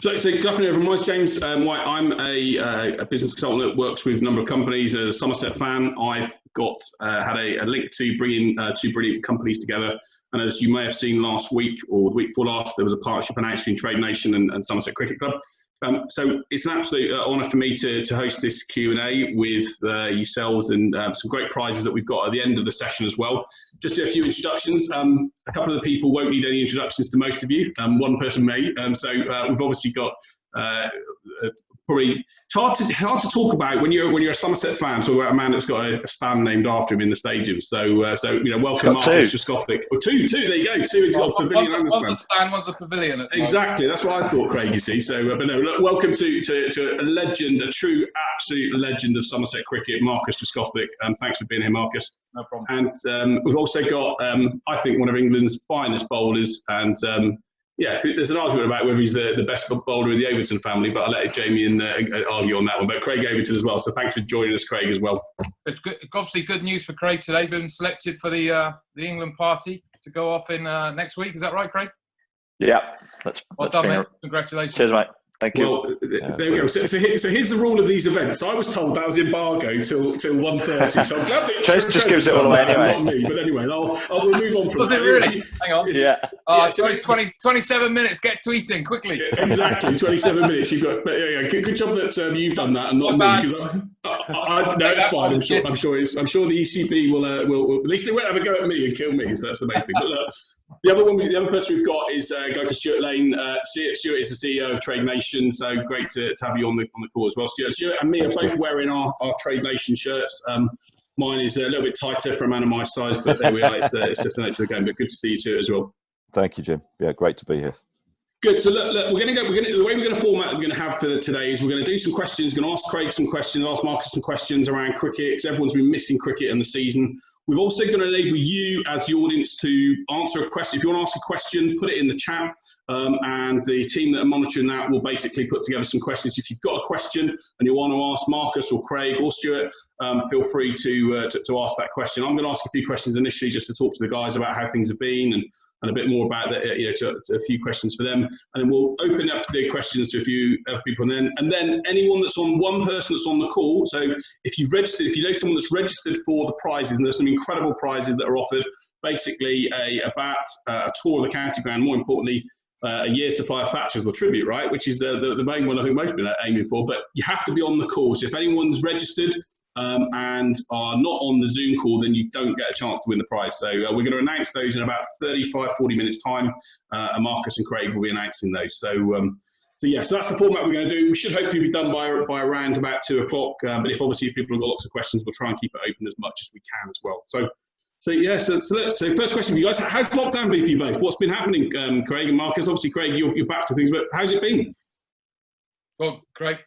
So good afternoon, everyone. My name's James White. I'm a business consultant that works with a number of companies. As a Somerset fan, I've got had a link to bringing two brilliant companies together. And as you may have seen last week or the week before last, there was a partnership announced between Trade Nation and Somerset Cricket Club. So it's an absolute honour for me to host this Q&A with yourselves and some great prizes that we've got at the end of the session as well. Just a few introductions. A couple of the people won't need any introductions to most of you. One person may. So we've obviously got probably it's hard to talk about when you're a Somerset fan. So we're a man that's got a stand named after him in the stadium. So welcome Marcus Trescothick. Oh, two. There you go. Two. He's got a pavilion and a stand. One's a stand, one's a pavilion. Exactly. That's what I thought, Craig. You see. So, but no, look, welcome to a legend, a true, absolute legend of Somerset cricket, Marcus Trescothick. Thanks for being here, Marcus. No problem. And we've also got, I think, one of England's finest bowlers, and there's an argument about whether he's the best bowler in the Overton family, but I'll let Jamie argue on that one. But Craig Overton as well. So thanks for joining us, Craig, as well. It's good, obviously good news for Craig today. Been selected for the England party to go off in next week. Is that right, Craig? Yeah. Well done, mate. Congratulations. Cheers, mate. Thank you. Well, there we go. So here's the rule of these events. I was told that was embargo till 1:30. So I'm glad that Trace just gives it all away anyway. Not me, but anyway, we'll move on from Was that. it really? Hang on. Yeah. So 27 minutes. Get tweeting quickly. Yeah, exactly. 27 minutes. You've got. But yeah, good job that you've done that and not me. Because no, it's fine. I'm sure the ECB will. At least they won't have a go at me and kill me. So that's the main thing. But the other person we've got is a guy called Stuart Lane. Stuart is the CEO of Trade Nation, so great to have you on the call as well, Stuart. Stuart and me are both wearing our Trade Nation shirts. Mine is a little bit tighter for a man of my size, but there we are. It's just the nature of the game. But good to see you, Stuart, as well. Thank you, Jim. Yeah, great to be here. Good. So look, the way we're going to format we're going to have for today is we're going to do some questions. We're going to ask Craig some questions, ask Marcus some questions around cricket, because everyone's been missing cricket in the season. We're also going to enable you as the audience to answer a question. If you want to ask a question, put it in the chat, and the team that are monitoring that will basically put together some questions. If you've got a question and you want to ask Marcus or Craig or Stuart, feel free to ask that question. I'm going to ask a few questions initially just to talk to the guys about how things have been and a bit more about a few questions for them, and then we'll open up the questions to a few other people, and then anyone that's on one person that's on the call. So if you know someone that's registered for the prizes, and there's some incredible prizes that are offered, basically a bat, a tour of the county ground, more importantly, a year's supply of Thatcher's or tribute, right? Which is the main one I think most people are aiming for. But you have to be on the call. So if anyone's registered and are not on the Zoom call, then you don't get a chance to win the prize. So we're going to announce those in about 35-40 minutes time, and Marcus and Craig will be announcing those. So that's the format we're going to do. We should hopefully be done by around about 2 o'clock. But if people have got lots of questions, we'll try and keep it open as much as we can as well. So first question for you guys: how's lockdown been for you both? What's been happening, Craig and Marcus? Obviously, Craig, you're back to things, but how's it been? Well, Craig,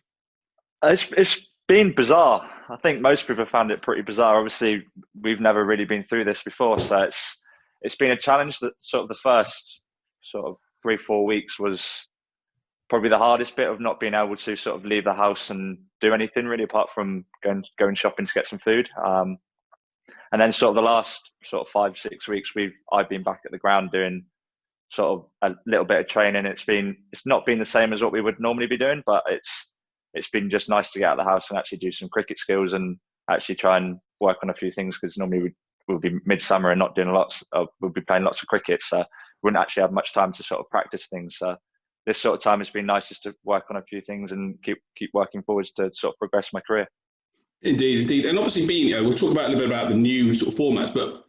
it's been bizarre. I think most people found it pretty bizarre. Obviously, we've never really been through this before, so it's been a challenge. That sort of the first 3-4 weeks was probably the hardest bit of not being able to sort of leave the house and do anything really apart from going shopping to get some food. And then sort of the last 5-6 weeks, I've been back at the ground doing sort of a little bit of training. It's not been the same as what we would normally be doing, but it's been just nice to get out of the house and actually do some cricket skills and actually try and work on a few things, because normally we'll be midsummer and not doing we'll be playing lots of cricket, so we wouldn't actually have much time to sort of practice things. So this sort of time has been nice just to work on a few things and keep working forwards to sort of progress my career. Indeed. And obviously we'll talk about a little bit about the new sort of formats, but,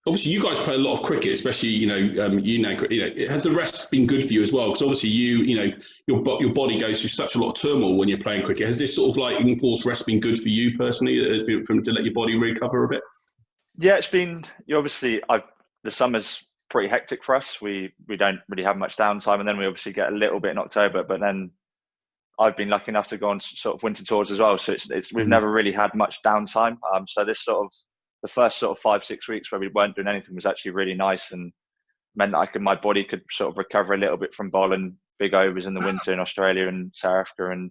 obviously you guys play a lot of cricket, especially, has the rest been good for you as well? Because obviously your body goes through such a lot of turmoil when you're playing cricket. Has this sort of enforced rest been good for you personally, to let your body recover a bit? Yeah, it's been, obviously, the summer's pretty hectic for us. We don't really have much downtime, and then we obviously get a little bit in October, but then I've been lucky enough to go on sort of winter tours as well. So we've never really had much downtime. So this the first 5-6 weeks where we weren't doing anything was actually really nice, and meant that my body could sort of recover a little bit from bowling big overs in the winter in Australia and South Africa, and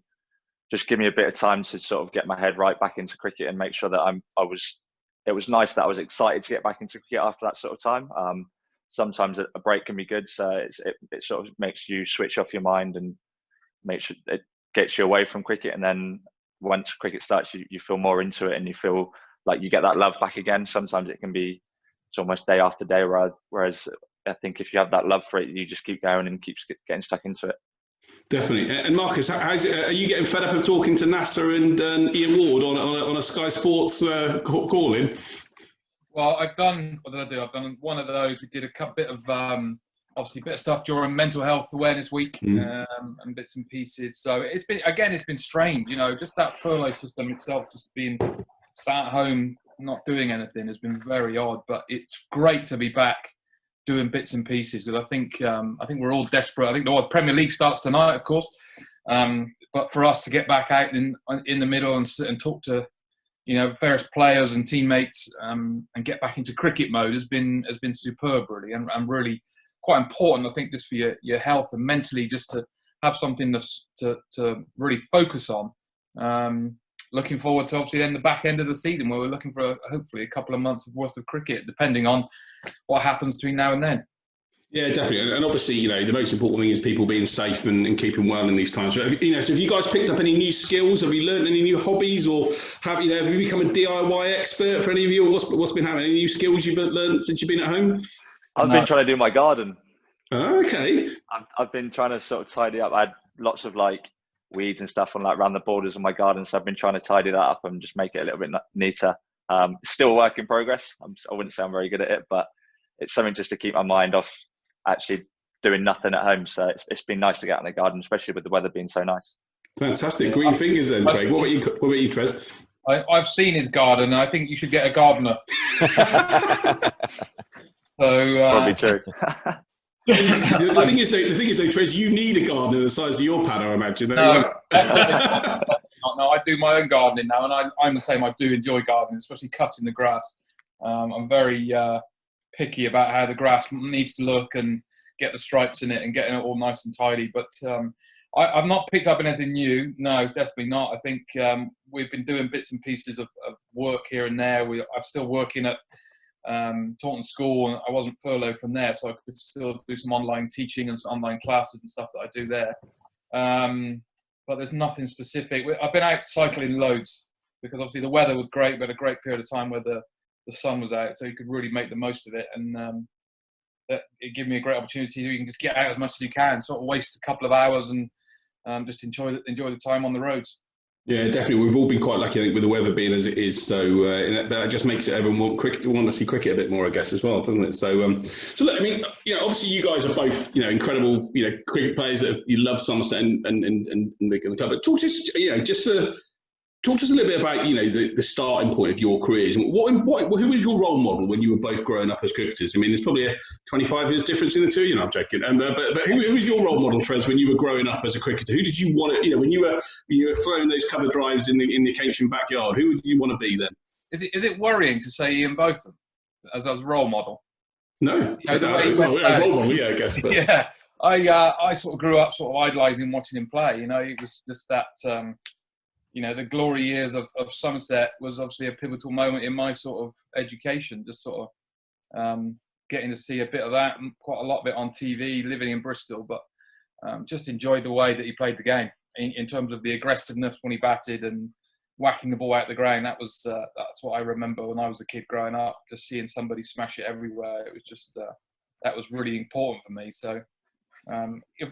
just give me a bit of time to sort of get my head right back into cricket and make sure that it was nice that I was excited to get back into cricket after that sort of time. Sometimes a break can be good, so it sort of makes you switch off your mind and make sure it gets you away from cricket. And then once cricket starts, you feel more into it, and you feel like you get that love back again. Sometimes it can be, it's almost day after day, whereas I think if you have that love for it, you just keep going and keep getting stuck into it. Definitely. And Marcus, are you getting fed up of talking to NASA and Ian Ward on a Sky Sports call-in? Well, I've done, what did I do? I've done one of those. We did a bit of, obviously, a bit of stuff during Mental Health Awareness Week and bits and pieces. So it's been strange, just that furlough system itself, just being sat at home, not doing anything, has been very odd. But it's great to be back doing bits and pieces, because I think we're all desperate. I think the Premier League starts tonight, of course. But for us to get back out in the middle and talk to, various players and teammates and get back into cricket mode has been superb, really, and really quite important, I think, just for your health and mentally, just to have something to really focus on. Looking forward to, obviously, then the back end of the season, where we're looking for hopefully a couple of months worth of cricket, depending on what happens between now and then. Yeah, definitely. And obviously, the most important thing is people being safe and keeping well in these times. So have you guys picked up any new skills? Have you learned any new hobbies, or have you become a DIY expert for any of you? Or what's been happening? Any new skills you've learned since you've been at home? I've been trying to do my garden. Oh, okay. I've been trying to sort of tidy up. I had lots of weeds and stuff on around the borders of my garden, so I've been trying to tidy that up and just make it a little bit neater. Still a work in progress. I wouldn't say I'm very good at it, but it's something just to keep my mind off actually doing nothing at home. So it's been nice to get out in the garden, especially with the weather being so nice. Fantastic. Green fingers then, Craig. What about you, Tres? I've seen his garden. I think you should get a gardener. Probably true. The thing is, though, Tres, you need a gardener the size of your pad, I imagine. No, I do my own gardening now, and I'm the same. I do enjoy gardening, especially cutting the grass. I'm very picky about how the grass needs to look and get the stripes in it and getting it all nice and tidy. But I've not picked up anything new. No, definitely not. I think we've been doing bits and pieces of work here and there. I'm still working at Taunton School, and I wasn't furloughed from there, so I could still do some online teaching and some online classes and stuff that I do there. But there's nothing specific. I've been out cycling loads, because obviously the weather was great. We had a great period of time where the sun was out, so you could really make the most of it. And it gave me a great opportunity. You can just get out as much as you can, sort of waste a couple of hours and just enjoy the time on the roads. Yeah, definitely. We've all been quite lucky, I think, with the weather being as it is. So that just makes it everyone want to see cricket a bit more, I guess, as well, doesn't it? So look, I mean, obviously you guys are both, incredible, cricket players that you love Somerset and the club. But talk to us, talk to us a little bit about, the starting point of your careers. Who was your role model when you were both growing up as cricketers? I mean, there's probably a 25 years difference in the two. I'm joking. But who was your role model, Tres, when you were growing up as a cricketer? Who did you want to, when you were throwing those cover drives in the Cambridge backyard? Who did you want to be then? Is it worrying to say Ian Botham as a role model? No. Role model, yeah, I guess. But. Yeah, I sort of grew up sort of idolising watching him play. It was just that. The glory years of Somerset was obviously a pivotal moment in my sort of education, just sort of getting to see a bit of that, and quite a lot of it on TV, living in Bristol, but just enjoyed the way that he played the game in terms of the aggressiveness when he batted and whacking the ball out the ground. That's what I remember when I was a kid growing up, just seeing somebody smash it everywhere. It was just, that was really important for me. So,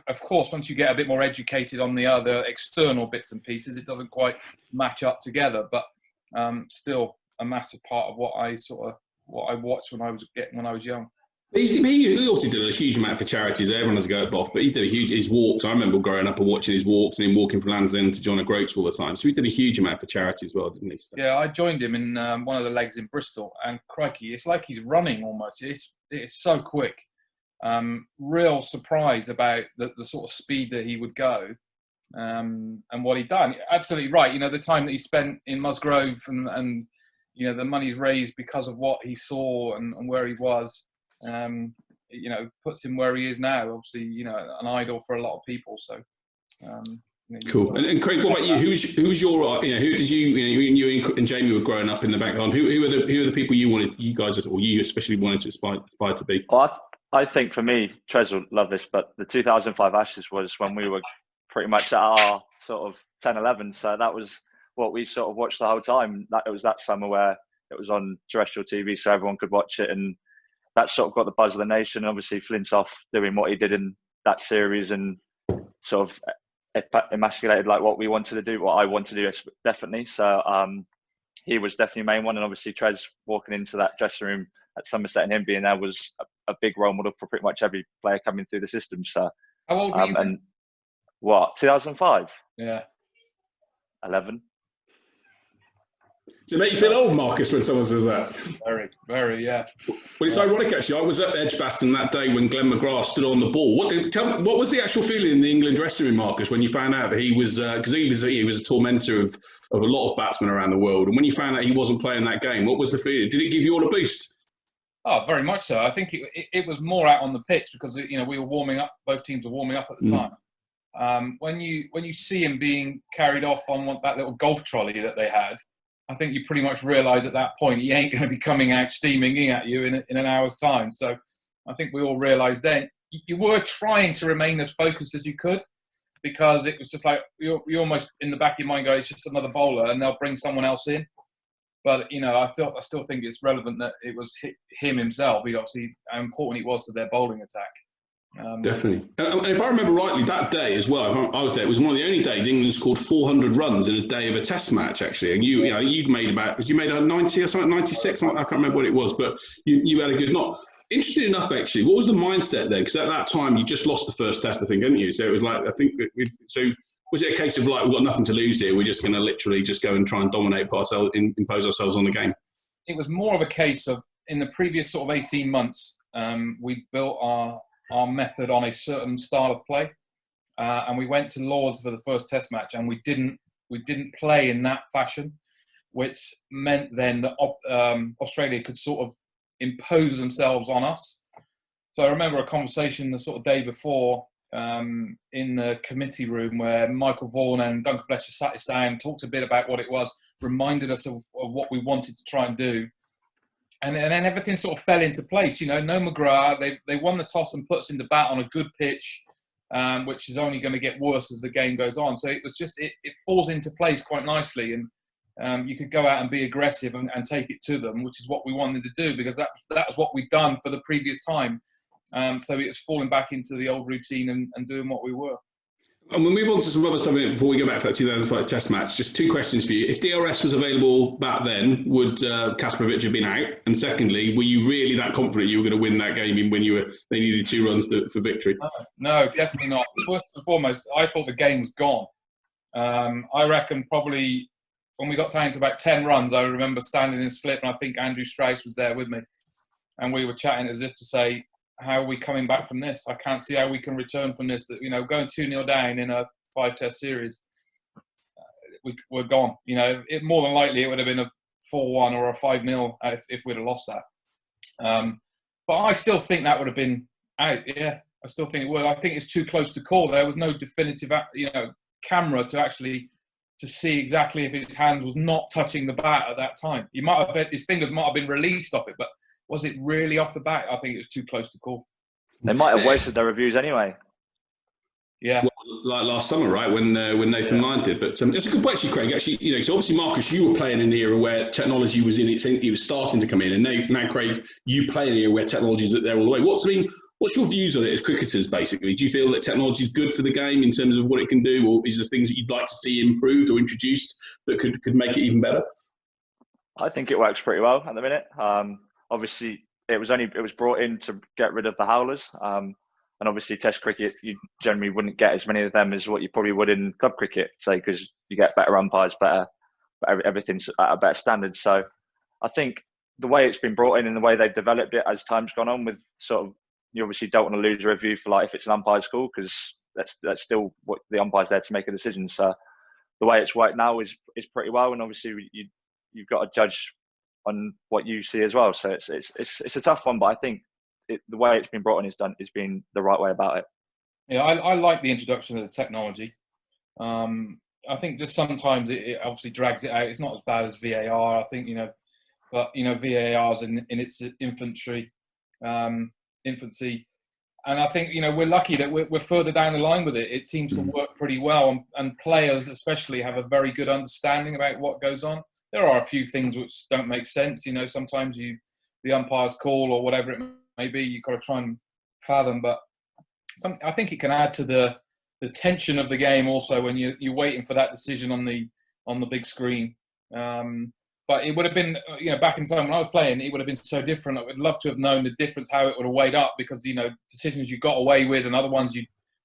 of course, once you get a bit more educated on the other external bits and pieces, it doesn't quite match up together. But still, a massive part of what I watched when I was young. He also did a huge amount for charities. Everyone has a go at Boff, but he did his walks. I remember growing up and watching his walks and him walking from Land's End to John O'Groats all the time. So he did a huge amount for charity as well, didn't he? Yeah, I joined him in one of the legs in Bristol, and crikey, it's like he's running almost. It's so quick. Real surprise about the sort of speed that he would go and what he'd done. Absolutely right. The time that he spent in Musgrove and the money's raised because of what he saw and where he was, puts him where he is now. Obviously, an idol for a lot of people. So, cool. And Craig, what about you? Who was your, who did you and Jamie were growing up in the background? Who are the people you guys, or you especially wanted to aspire to be? Well, I think for me, Trez will love this, but the 2005 Ashes was when we were pretty much at our sort of 10, 11. So that was what we sort of watched the whole time. It was that summer where it was on terrestrial TV, so everyone could watch it, and that sort of got the buzz of the nation. Obviously, Flintoff doing what he did in that series and sort of emasculated like what we wanted to do, what I wanted to do, definitely. So he was definitely the main one, and obviously Trez walking into that dressing room at Somerset and him being there was a big role model for pretty much every player coming through the system. So how old were you? And what, 2005? Yeah, 11. Does it make you feel old, Marcus, when someone says that? very, very, yeah. Well, it's ironic, actually. I was at Edgbaston that day when Glenn McGrath stood on the ball. What was the actual feeling in the England dressing room, Marcus, when you found out that he was, because he was a tormentor of a lot of batsmen around the world, and when you found out he wasn't playing that game, what was the feeling? Did it give you all a boost? Oh, very much so. I think it was more out on the pitch because, we were warming up. Both teams were warming up at the time. When you see him being carried off on that little golf trolley that they had, I think you pretty much realise at that point he ain't going to be coming out steaming in at you in an hour's time. So I think we all realised then you were trying to remain as focused as you could, because it was just like you're almost in the back of your mind going, it's just another bowler and they'll bring someone else in. But I still think it's relevant that it was him himself. He obviously how important he was to their bowling attack. Definitely. And if I remember rightly, that day as well, I was there, it was one of the only days England scored 400 runs in a day of a test match, actually. And you made a 90 or something, 96, I can't remember what it was, but you had a good knock. Interesting enough, actually, what was the mindset then? Because at that time, you just lost the first test, I think, hadn't you? So it was like, I think, was it a case of like, we've got nothing to lose here, we're just going to literally just go and try and dominate, impose ourselves on the game? It was more of a case of, in the previous sort of 18 months, we built our method on a certain style of play, and we went to Lords for the first test match, and we didn't play in that fashion, which meant then that Australia could sort of impose themselves on us. So I remember a conversation the sort of day before in the committee room where Michael Vaughan and Duncan Fletcher sat us down, talked a bit about what it was, reminded us of what we wanted to try and do. And then everything sort of fell into place. No McGrath. They won the toss and put us in the bat on a good pitch, which is only going to get worse as the game goes on. So it was just, it falls into place quite nicely. And you could go out and be aggressive and take it to them, which is what we wanted to do, because that was what we'd done for the previous time. So it was falling back into the old routine and doing what we were. And we'll move on to some other stuff before we go back to that 2005 Test match. Just two questions for you. If DRS was available back then, would Kasparovic have been out? And secondly, were you really that confident you were going to win that game when they needed 2 runs for victory? No, definitely not. First and foremost, I thought the game was gone. I reckon probably when we got down to about 10 runs, I remember standing in slip, and I think Andrew Strauss was there with me. And we were chatting as if to say, how are we coming back from this? I can't see how we can return from this. That going 2-0 down in a 5-test series, we're gone. More than likely it would have been a 4-1 or a 5-0 if we'd have lost that. But I still think that would have been out. Yeah, I still think it would. I think it's too close to call. There was no definitive, camera to see exactly if his hands was not touching the bat at that time. His fingers might have been released off it, but was it really off the bat? I think it was too close to call. They might have wasted their reviews anyway. Yeah. Well, like last summer, right, when Nathan Lyon did. But it's a good point, actually, Craig. Actually, so obviously, Marcus, you were playing in an era where technology was it was starting to come in. And now, Craig, you play in an era where technology is there all the way. What's your views on it as cricketers, basically? Do you feel that technology is good for the game in terms of what it can do? Or is there things that you'd like to see improved or introduced that could make it even better? I think it works pretty well at the minute. Obviously, it was brought in to get rid of the howlers, and obviously Test cricket, you generally wouldn't get as many of them as what you probably would in club cricket, say, because you get better umpires, everything's at a better standard. So I think the way it's been brought in and the way they've developed it as time's gone on, with sort of, you obviously don't want to lose a review for like if it's an umpire's call, because that's still what the umpire's there to make a decision. So the way it's worked now is pretty well, and obviously you've got to judge on what you see as well. So it's a tough one, but I think the way it's been brought in is being the right way about it. Yeah, I like the introduction of the technology. I think just sometimes it obviously drags it out. It's not as bad as VAR, I think, but VAR's in its infancy. And I think, we're lucky that we're further down the line with it. It seems to work pretty well, and players especially have a very good understanding about what goes on. There are a few things which don't make sense. Sometimes the umpire's call or whatever it may be, you've got to try and fathom. But I think it can add to the tension of the game also when you're waiting for that decision on the big screen. But it would have been, back in time when I was playing, it would have been so different. I would love to have known the difference, how it would have weighed up, because, decisions you got away with and other ones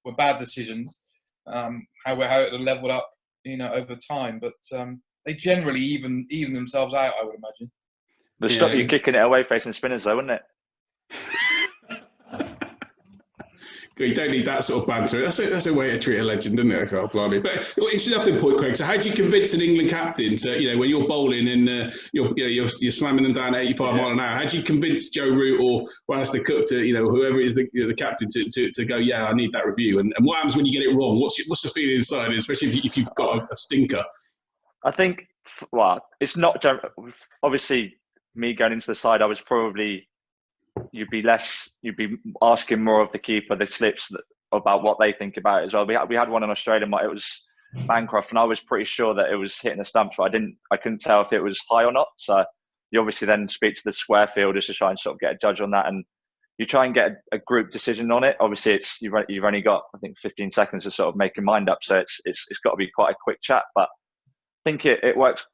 were bad decisions, how it would have leveled up, over time. But they generally even themselves out, I would imagine. They'll stop you kicking it away facing spinners, though, wouldn't it? You don't need that sort of banter. That's a way to treat a legend, isn't it? I can't blame it. But it's nothing point, Craig. So how do you convince an England captain to, when you're bowling and you're slamming them down at 85 mile an hour? How do you convince Joe Root or Alistair Cook to, whoever is the captain to go? Yeah, I need that review. And what happens when you get it wrong? What's the feeling inside, especially if you've got a stinker? I think, it's not obviously me going into the side. I was probably. You'd be asking more of the keeper, the slips, about what they think about it as well. We had one in Australia, it was Bancroft, and I was pretty sure that it was hitting the stumps, but I couldn't tell if it was high or not. So you obviously then speak to the square fielders to try and sort of get a judge on that, and you try and get a group decision on it. Obviously, you've only got, I think, 15 seconds to sort of make your mind up, so it's got to be quite a quick chat. But I think it works.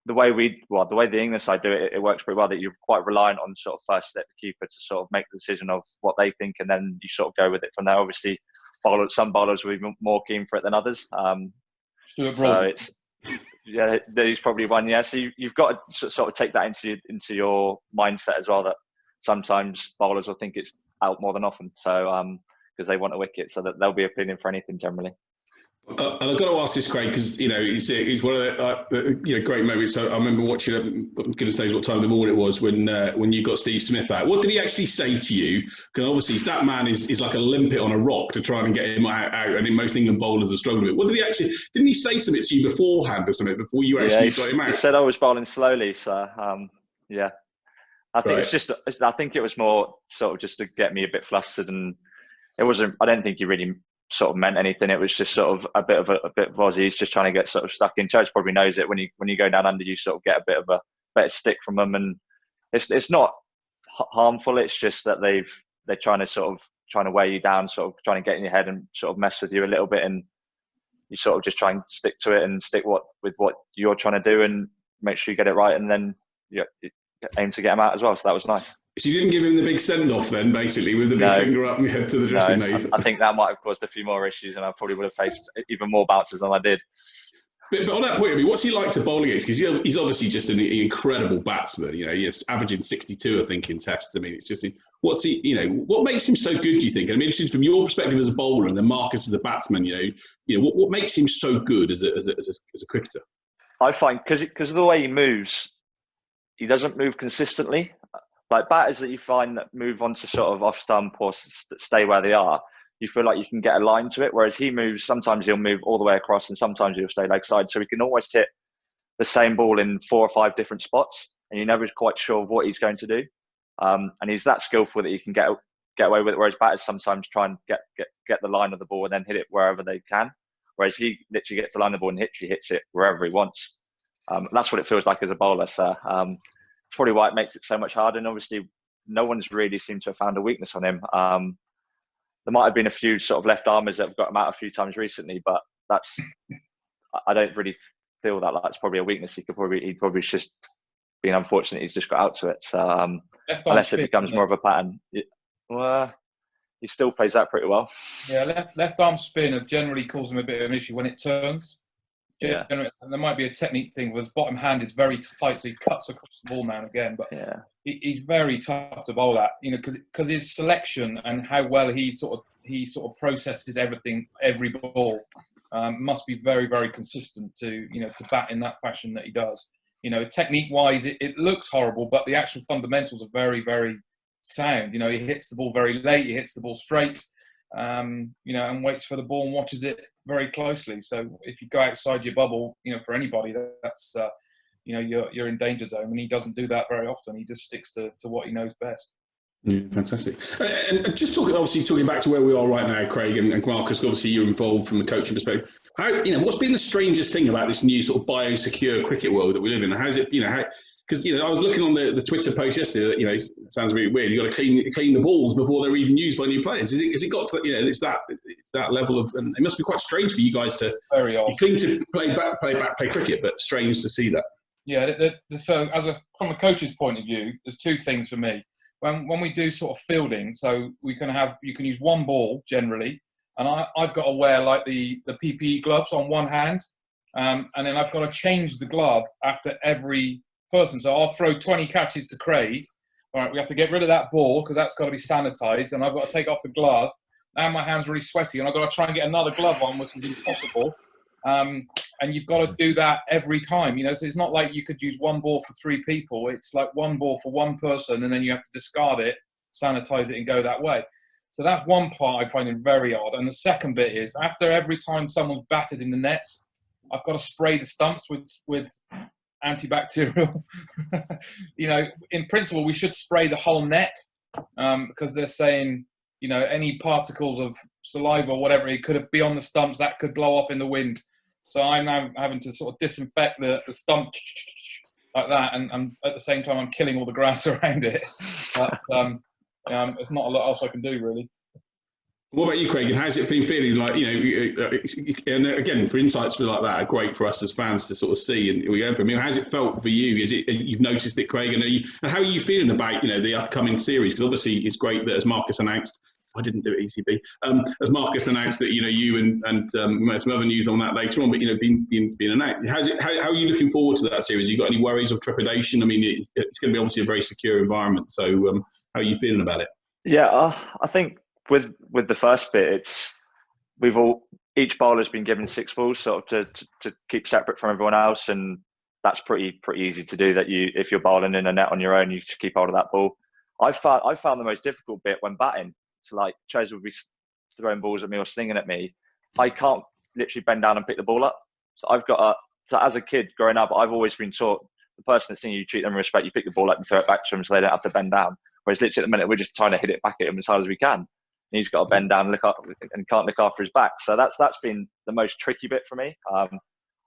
The way the English side do it, it works pretty well, that you're quite reliant on sort of first step keeper to sort of make the decision of what they think, and then you sort of go with it from there. Obviously, some bowlers will be more keen for it than others. Stuart Broad. So there's probably one. Yeah, so you've got to sort of take that into your mindset as well, that sometimes bowlers will think it's out more than often, so because they want a wicket, so that they'll be appealing for anything generally. And I've got to ask this, Craig, because he's one of the great moments. I remember watching, goodness knows what time of the morning it was, when you got Steve Smith out. What did he actually say to you? Because obviously that man is like a limpet on a rock to try and get him out. And in most England bowlers are struggling with it. What did he actually? Didn't he say something to you beforehand or something before you actually got him out? He said I was bowling slowly, so yeah. I think I think it was more sort of just to get me a bit flustered, and it wasn't. I don't think he really sort of meant anything. It was just sort of a bit of Aussie. He's just trying to get sort of stuck in. Church probably knows it. When you go down under, you sort of get a bit of a better stick from them, and it's not harmful. It's just that they're trying to weigh you down, sort of trying to get in your head and sort of mess with you a little bit, and you sort of just try and stick to it and stick with what you're trying to do and make sure you get it right, and then you aim to get them out as well. So that was nice. So you didn't give him the big send-off then, basically, with the big finger up and head to the dressing room? I think that might have caused a few more issues, and I probably would have faced even more bounces than I did. But on that point, what's he like to bowl against? Because he's obviously just an incredible batsman. He's averaging 62, I think, in tests. I mean, it's just what makes him so good? Do you think? And I'm interested from your perspective as a bowler, and then Marcus as a batsman. What makes him so good as a cricketer? I find because of the way he moves, he doesn't move consistently. Like batters that you find that move on to sort of off stump or stay where they are, you feel like you can get a line to it. Whereas he moves, sometimes he'll move all the way across and sometimes he'll stay leg side. So he can always hit the same ball in 4 or 5 different spots, and you're never quite sure of what he's going to do. And he's that skillful that you can get away with it. Whereas batters sometimes try and get the line of the ball and then hit it wherever they can. Whereas he literally gets the line of the ball and hits it wherever he wants. That's what it feels like as a bowler. So it's probably why it makes it so much harder. And obviously, no one's really seemed to have found a weakness on him. There might have been a few sort of left armers that have got him out a few times recently, but I don't really feel that that's probably a weakness. He'd probably just been unfortunate. He's just got out to it. So unless it becomes more of a pattern, he still plays that pretty well. Yeah, left arm spin generally causes him a bit of an issue when it turns. Yeah, and there might be a technique thing where his bottom hand is very tight, so he cuts across the ball now and again. But he's very tough to bowl at, because his selection and how well he sort of processes everything, every ball, must be very, very consistent to bat in that fashion that he does. Technique-wise, it looks horrible, but the actual fundamentals are very, very sound. He hits the ball very late, he hits the ball straight, and waits for the ball and watches it very closely. So if you go outside your bubble, for anybody, that's you're in danger zone, and he doesn't do that very often. He just sticks to what he knows best. Yeah, fantastic. And just talking back to where we are right now, Craig and Marcus. Obviously, you're involved from a coaching perspective. What's been the strangest thing about this new sort of biosecure cricket world that we live in? How's it, because I was looking on the Twitter post yesterday that it sounds really weird. You got to clean the balls before they're even used by new players. Has it got to it's that level of, and it must be quite strange for you guys to Very odd. be clean to play cricket, but strange to see that. Yeah. So from a coach's point of view, there's two things for me. When we do sort of fielding, so you can use one ball generally, and I've got to wear like the PPE gloves on one hand, and then I've got to change the glove after every person. So I'll throw 20 catches to Craig. All right, we have to get rid of that ball because that's got to be sanitized, and I've got to take off the glove. Now my hand's really sweaty, and I've got to try and get another glove on, which is impossible. And you've got to do that every time, so it's not like you could use one ball for 3 people. It's like one ball for one person, and then you have to discard it, sanitize it, and go that way. So that's one part I find it very odd. And the second bit is, after every time someone's batted in the nets, I've got to spray the stumps with antibacterial. In principle, we should spray the whole net because they're saying, any particles of saliva or whatever, it could be on the stumps that could blow off in the wind. So I'm now having to sort of disinfect the stump like that, and at the same time I'm killing all the grass around it. But there's not a lot else I can do really. What about you, Craig? And how's it been feeling? Like, and again, for insights like that are great for us as fans to sort of see. And we go for. How's it felt for you? You've noticed it, Craig? And how are you feeling about the upcoming series? Because obviously it's great that, as Marcus announced, I didn't do it, ECB. As Marcus announced that you and we might have some other news on that later on, but being announced. How are you looking forward to that series? Have you got any worries of trepidation? I mean, it's going to be obviously a very secure environment. So how are you feeling about it? Yeah, I think with the first bit, each bowler's been given 6 balls sort of to keep separate from everyone else, and that's pretty easy to do. That if you're bowling in a net on your own, you should keep hold of that ball. I found the most difficult bit when batting. So like Trez would be throwing balls at me or slinging at me. I can't literally bend down and pick the ball up. So so as a kid growing up, I've always been taught the person that's seeing you treat them with respect. You pick the ball up and throw it back to them so they don't have to bend down. Whereas literally at the minute we're just trying to hit it back at him as hard as we can. And he's got to bend down and look up and can't look after his back. So that's been the most tricky bit for me.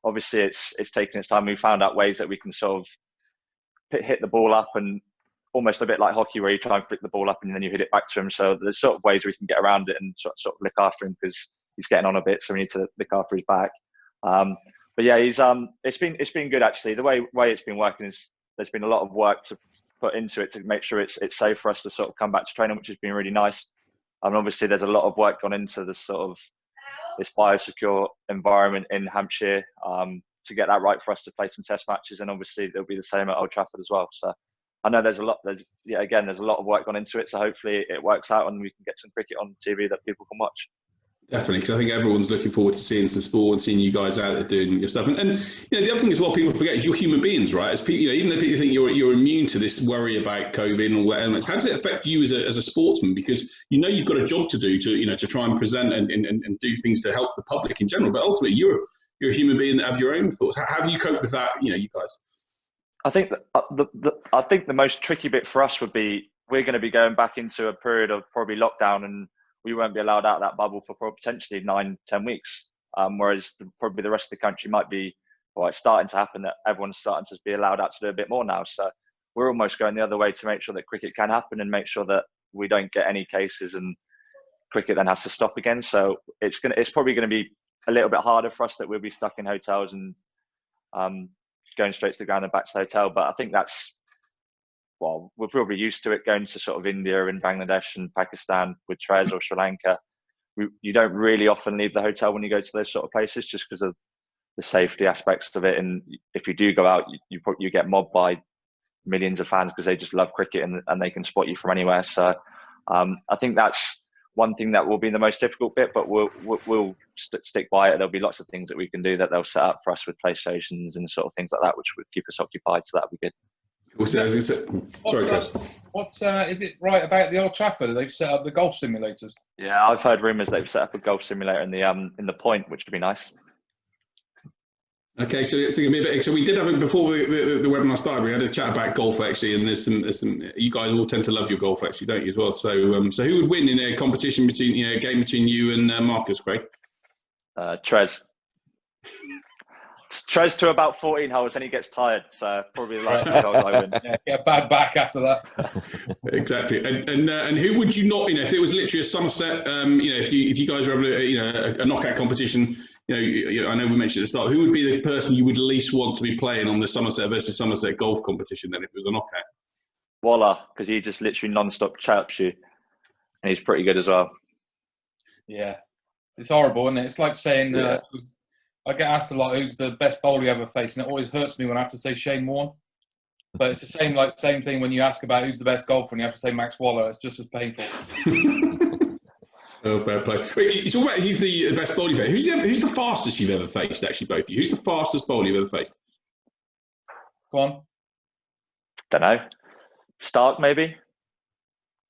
Obviously it's taken its time. We found out ways that we can sort of hit the ball up, and almost a bit like hockey where you try and flick the ball up and then you hit it back to him. So there's sort of ways we can get around it and sort of look after him because he's getting on a bit, so we need to look after his back. But yeah, it's been good actually. The way it's been working is there's been a lot of work to put into it to make sure it's safe for us to sort of come back to training, which has been really nice. And obviously there's a lot of work gone into this biosecure environment in Hampshire to get that right for us to play some test matches, and obviously there'll be the same at Old Trafford as well. So I know there's a lot of work gone into it. So hopefully it works out and we can get some cricket on TV that people can watch. Definitely, because I think everyone's looking forward to seeing some sport and seeing you guys out there doing your stuff. And the other thing as well, people forget is you're human beings, right? As people, even though people think you're immune to this worry about COVID and all that elements, how does it affect you as a sportsman? Because you've got a job to do to try and present and do things to help the public in general. But ultimately, you're a human being that have your own thoughts. How do you cope with that? You guys. I think the most tricky bit for us would be we're going to be going back into a period of probably lockdown, and we won't be allowed out of that bubble for potentially 9-10 weeks. Whereas probably the rest of the country might be, it's starting to happen that everyone's starting to be allowed out to do a bit more now. So we're almost going the other way to make sure that cricket can happen and make sure that we don't get any cases and cricket then has to stop again. So it's probably going to be a little bit harder for us that we'll be stuck in hotels and going straight to the ground and back to the hotel. But I think we're probably used to it going to sort of India and Bangladesh and Pakistan with Trez or Sri Lanka. You don't really often leave the hotel when you go to those sort of places just because of the safety aspects of it. And if you do go out, you get mobbed by millions of fans because they just love cricket and they can spot you from anywhere. So I think that's one thing that will be the most difficult bit, but we'll stick by it. There'll be lots of things that we can do that they'll set up for us with PlayStations and sort of things like that, which would keep us occupied. So that'll be good. Sorry, Chris. Is it right about the Old Trafford? They've set up the golf simulators. Yeah, I've heard rumours they've set up a golf simulator in the point, which would be nice. Okay, so it's going to be a bit. So we did have before the webinar started. We had a chat about golf actually, and there's some. You guys all tend to love your golf actually, don't you as well? So so who would win in a competition between a game between you and Marcus, Craig? Trez to about 14 holes, and he gets tired. So probably the last 2 holes I win. Yeah, get a bad back after that. Exactly. And who would you not? If it was literally a Somerset, if you guys were having a knockout competition. I know we mentioned at the start. Who would be the person you would least want to be playing on the Somerset versus Somerset golf competition then, if it was a knockout? Waller, because he just literally non-stop chirps you, and he's pretty good as well. Yeah, it's horrible, isn't it? It's like saying I get asked a lot who's the best bowler you ever faced, and it always hurts me when I have to say Shane Warne. But it's the same thing when you ask about who's the best golfer and you have to say Max Waller. It's just as painful. Oh, fair play. Wait, it's all right. He's the best bowler you've ever. Who's the fastest you've ever faced? Actually, both of you. Who's the fastest bowler you've ever faced? Go on. Don't know. Stark, maybe.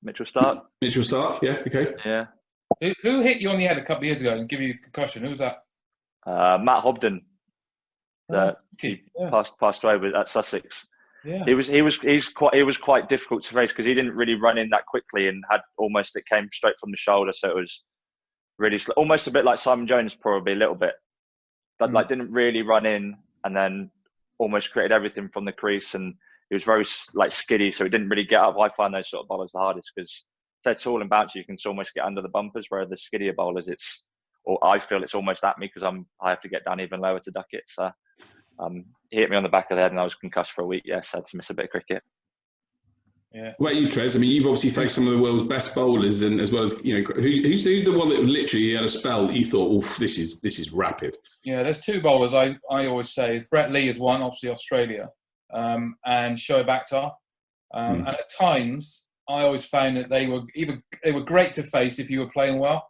Mitchell Stark. Mitchell Stark. Yeah. Okay. Yeah. Who hit you on the head a couple of years ago and give you a concussion? Who was that? Matt Hobden. He passed away at Sussex. Yeah. He was quite difficult to face because he didn't really run in that quickly and it came straight from the shoulder, so it was really almost a bit like Simon Jones, probably a little bit, but didn't really run in and then almost created everything from the crease, and he was very skiddy, so he didn't really get up. I find those sort of bowlers the hardest because they're tall and bouncy, you can almost get under the bumpers, where the skiddier bowlers I feel it's almost at me because I have to get down even lower to duck it. So he hit me on the back of the head and I was concussed for a week. Yes, I had to miss a bit of cricket. Yeah. What about you, Trez? I mean, you've obviously faced some of the world's best bowlers, and as well as who's the one that literally had a spell that you thought, "Oh, this is rapid." Yeah, there's two bowlers I always say. Brett Lee is one, obviously Australia, and Shoaib Akhtar. And at times, I always found that they were great to face if you were playing well.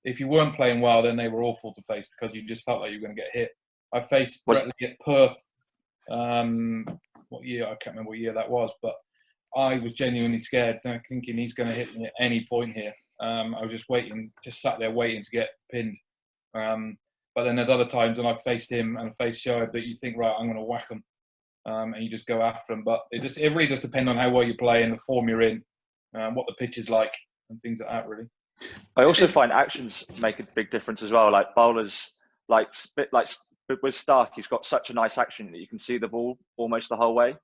If you weren't playing well, then they were awful to face because you just felt like you were going to get hit. I faced Brett Lee at Perth. What year? I can't remember what year that was, but I was genuinely scared, thinking he's going to hit me at any point here. I was just sat there waiting to get pinned. But then there's other times when I've faced him and faced Shoaib that you think, right, I'm going to whack him, and you just go after him. But it really does depend on how well you play and the form you're in, what the pitch is like, and things like that. Really. I also find actions make a big difference as well. Like bowlers, with Stark, he's got such a nice action that you can see the ball almost the whole way.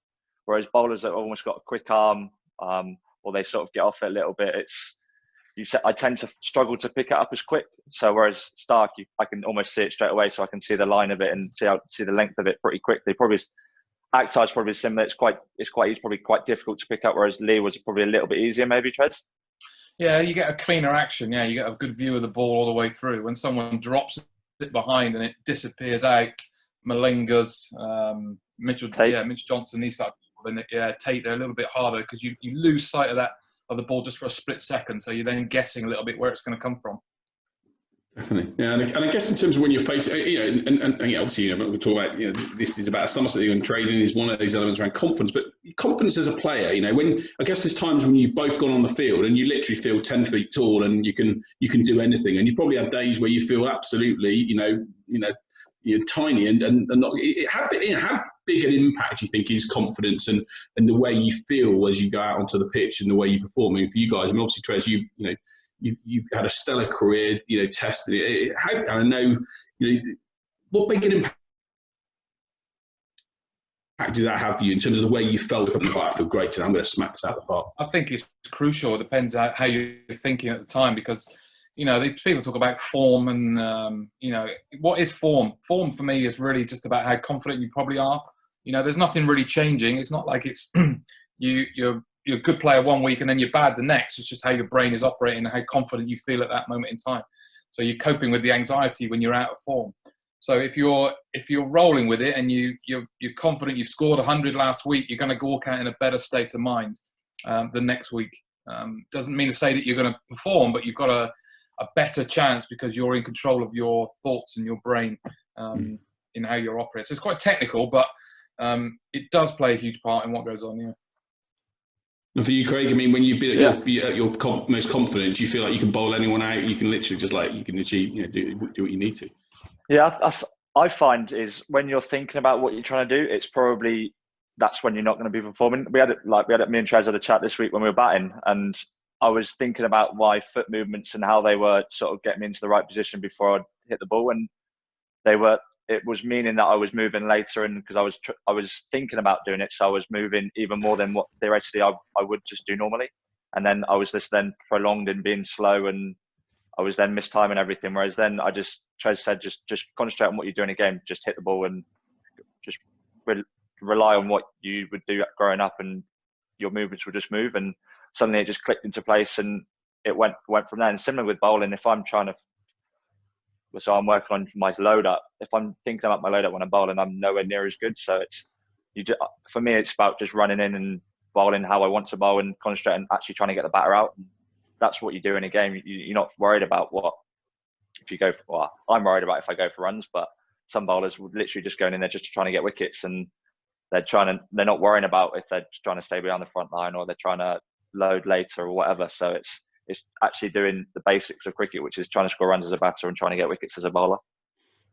Whereas bowlers that have almost got a quick arm, or they sort of get off it a little bit, I tend to struggle to pick it up as quick. So whereas Stark, I can almost see it straight away, so I can see the line of it and see the length of it pretty quickly. Akhtar's probably similar. He's probably quite difficult to pick up, whereas Lee was probably a little bit easier, maybe, Trez? Yeah, you get a cleaner action. Yeah, you get a good view of the ball all the way through. When someone drops it behind and it disappears out, Malinga's, Mitchell Johnson, these type of people, then Tate, they're a little bit harder because you lose sight of the ball just for a split second. So you're then guessing a little bit where it's going to come from. Definitely, yeah, and I guess in terms of when you're facing, and obviously, we talk about, this is about Somerset, and trading is one of these elements around confidence. But confidence as a player, when I guess there's times when you've both gone on the field and you literally feel 10 feet tall and you can do anything, and you've probably had days where you feel absolutely, you're tiny and not. How big an impact do you think is confidence and the way you feel as you go out onto the pitch and the way you perform? I mean, for you guys, obviously, Trez, You've had a stellar career, tested it. I know, what big an impact does that have for you in terms of the way you felt? I feel great today. I'm going to smack this out of the park. I think it's crucial. It depends on how you're thinking at the time, because these people talk about form and what is form? Form for me is really just about how confident you probably are. There's nothing really changing. It's not like it's you're a good player one week and then you're bad the next. It's just how your brain is operating and how confident you feel at that moment in time. So you're coping with the anxiety when you're out of form. So if you're rolling with it and you're confident, you've scored 100 last week, you're going to walk out in a better state of mind the next week. Doesn't mean to say that you're going to perform, but you've got a better chance because you're in control of your thoughts and your brain in how you're operating. So it's quite technical, but it does play a huge part in what goes on. Yeah. And for you, Craig, I mean, when you've been at your most confident, do you feel like you can bowl anyone out? You can literally just you can achieve, do what you need to. Yeah, I find is when you're thinking about what you're trying to do, it's probably that's when you're not going to be performing. Me and Trez had a chat this week when we were batting, and I was thinking about my foot movements and how they were sort of getting me into the right position before I hit the ball, and it was meaning that I was moving later, and because I was thinking about doing it, so I was moving even more than what theoretically I would just do normally, and then I was just then prolonged in being slow, and I was then mistiming everything. Whereas then Trez said, just concentrate on what you're doing in a game, just hit the ball and just rely on what you would do growing up, and your movements would just move. And suddenly it just clicked into place, and it went from there. And similar with bowling, if I'm I'm working on my load up. If I'm thinking about my load up when I'm bowling, I'm nowhere near as good. So for me, it's about just running in and bowling how I want to bowl and concentrating, actually trying to get the batter out. And that's what you do in a game. You're not worried about I'm worried about if I go for runs, but some bowlers would literally just going in there just trying to get wickets, and they're not worrying about if they're trying to stay behind the front line or they're trying to load later or whatever. So it's actually doing the basics of cricket, which is trying to score runs as a batter and trying to get wickets as a bowler.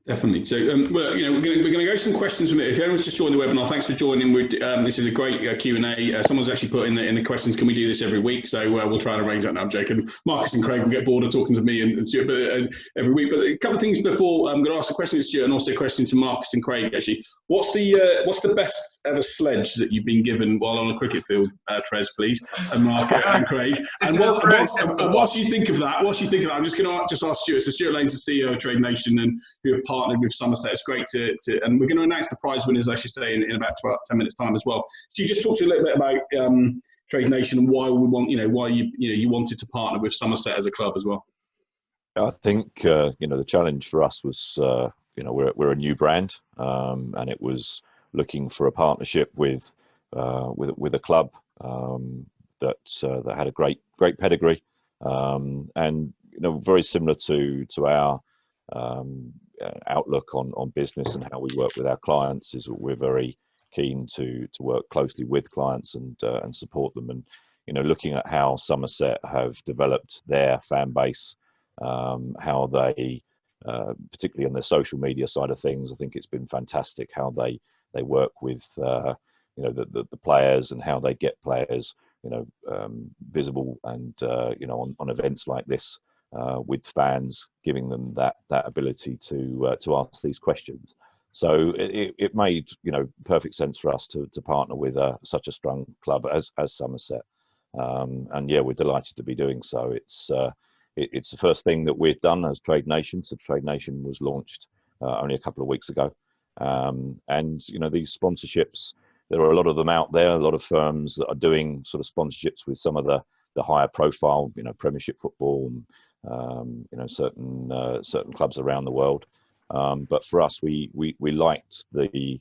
Definitely. So, we're going to go some questions from it. If anyone's just joined the webinar, thanks for joining. This is a great Q&A. Someone's actually put in the questions, can we do this every week? So we'll try and arrange that. Now, I'm joking. Marcus and Craig will get bored of talking to me and Stuart every week. But a couple of things before I'm going to ask a question to Stuart and also a question to Marcus and Craig. Actually, what's the best ever sledge that you've been given while on a cricket field, Trez, please, and Mark and Craig? And whilst you think of that, I'm just going to ask Stuart. So Stuart Lane's the CEO of Trade Nation and who have partnered with Somerset. It's great to and we're going to announce the prize winners, I should say, in about 10 minutes time as well. So you just talk to a little bit about Trade Nation and why why you wanted to partner with Somerset as a club as well. I think the challenge for us was we're a new brand, and it was looking for a partnership with a club that had a great pedigree, and very similar to our outlook on business and how we work with our clients is we're very keen to work closely with clients and support them. And looking at how Somerset have developed their fan base, how they particularly on the social media side of things, I think it's been fantastic how they work with the players and how they get players visible and on events like this. With fans, giving them that ability to ask these questions. So it made perfect sense for us to partner with such a strong club as Somerset, and yeah, we're delighted to be doing so. It's the first thing that we've done as Trade Nation. So Trade Nation was launched only a couple of weeks ago, and these sponsorships, there are a lot of them out there. A lot of firms that are doing sort of sponsorships with some of the higher profile, Premiership football. Certain clubs around the world, but for us, we liked the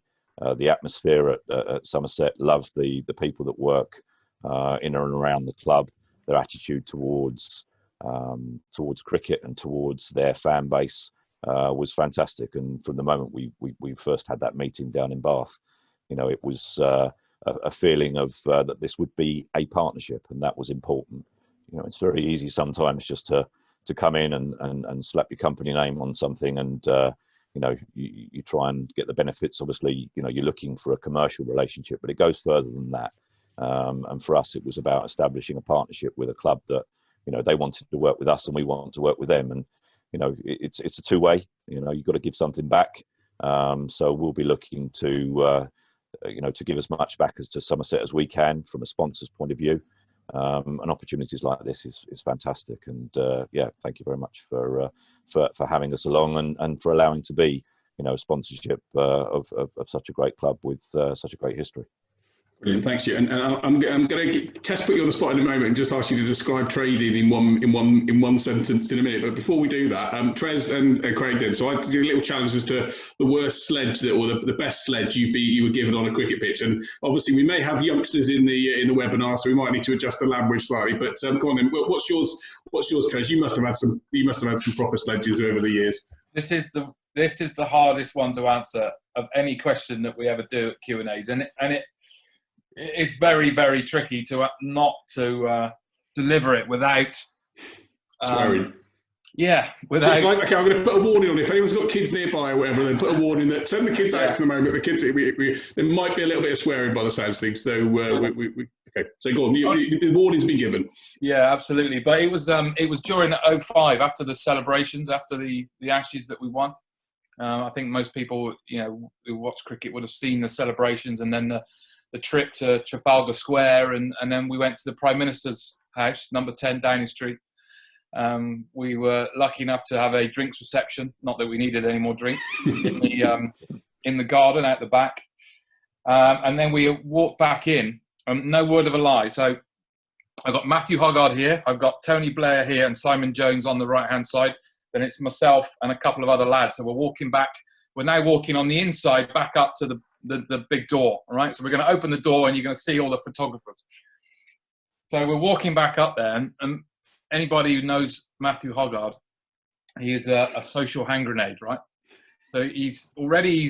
atmosphere at Somerset. Loved the people that work in and around the club. Their attitude towards cricket and towards their fan base was fantastic. And from the moment we first had that meeting down in Bath, it was a feeling of that this would be a partnership, and that was important. It's very easy sometimes just to come in and slap your company name on something, and you try and get the benefits. Obviously, you're looking for a commercial relationship, but it goes further than that. And for us, it was about establishing a partnership with a club that they wanted to work with us, and we want to work with them. And it's a two-way. You've got to give something back. So we'll be looking to give as much back to Somerset as we can from a sponsor's point of view. And opportunities like this is fantastic, and thank you very much for having us along and for allowing to be a sponsorship of such a great club with such a great history. Brilliant, thanks you. And I'm going to test put you on the spot in a moment and just ask you to describe trading in one sentence in a minute. But before we do that, Trez and Craig then. So I did a little challenge as to the worst sledge or the best sledge you were given on a cricket pitch. And obviously we may have youngsters in the webinar, so we might need to adjust the language slightly. But go on then. What's yours, Trez? You must have had some proper sledges over the years. This is the hardest one to answer of any question that we ever do at Q&As, and it's very, very tricky to not to deliver it without swearing. Yeah, So without. it's like, okay, I'm going to put a warning on it. If anyone's got kids nearby or whatever, then put a warning that send the kids out for the moment. The kids, there might be a little bit of swearing by the sounds of things. So okay. So go on. The warning's been given. Yeah, absolutely. But it was during '05 after the celebrations, after the Ashes that we won. I think most people, who watch cricket would have seen the celebrations, and then the trip to Trafalgar Square, and then we went to the Prime Minister's house, number 10 Downing Street. We were lucky enough to have a drinks reception. Not that we needed any more drink in the garden out the back, and then we walked back in. No word of a lie. So I've got Matthew Hoggard here. I've got Tony Blair here, and Simon Jones on the right hand side. Then it's myself and a couple of other lads. So we're walking back. We're now walking on the inside back up to the big door. All right. So we're going to open the door, and you're going to see all the photographers. So we're walking back up there, and anybody who knows Matthew Hoggard, he is a social hand grenade, right? So he's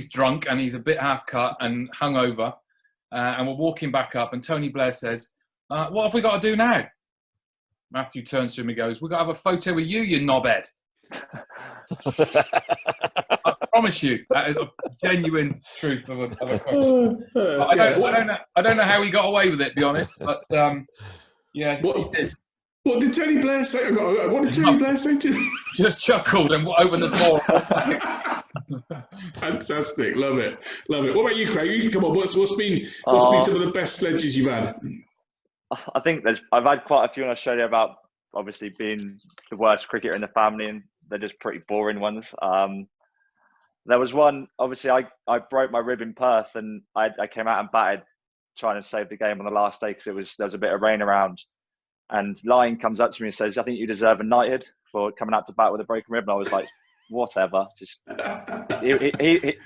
drunk, and he's a bit half cut and hungover. And we're walking back up, and Tony Blair says, "What have we got to do now?" Matthew turns to him and goes, "We've got to have a photo with you, you knobhead." I promise you, that is a genuine truth of a question. I don't know how he got away with it, to be honest, but yeah, he did. What did Tony Blair say? What did Tony Blair say to you? Just chuckled and opened the door. Fantastic, love it. What about you, Craig? Come on, what's been some of the best sledges you've had? I think I've had quite a few in Australia about obviously being the worst cricketer in the family, and they're just pretty boring ones. There was one, obviously I broke my rib in Perth, and I came out and batted trying to save the game on the last day because there was a bit of rain around. And Lyon comes up to me and says, "I think you deserve a knighthood for coming out to bat with a broken rib." And I was like, whatever. Just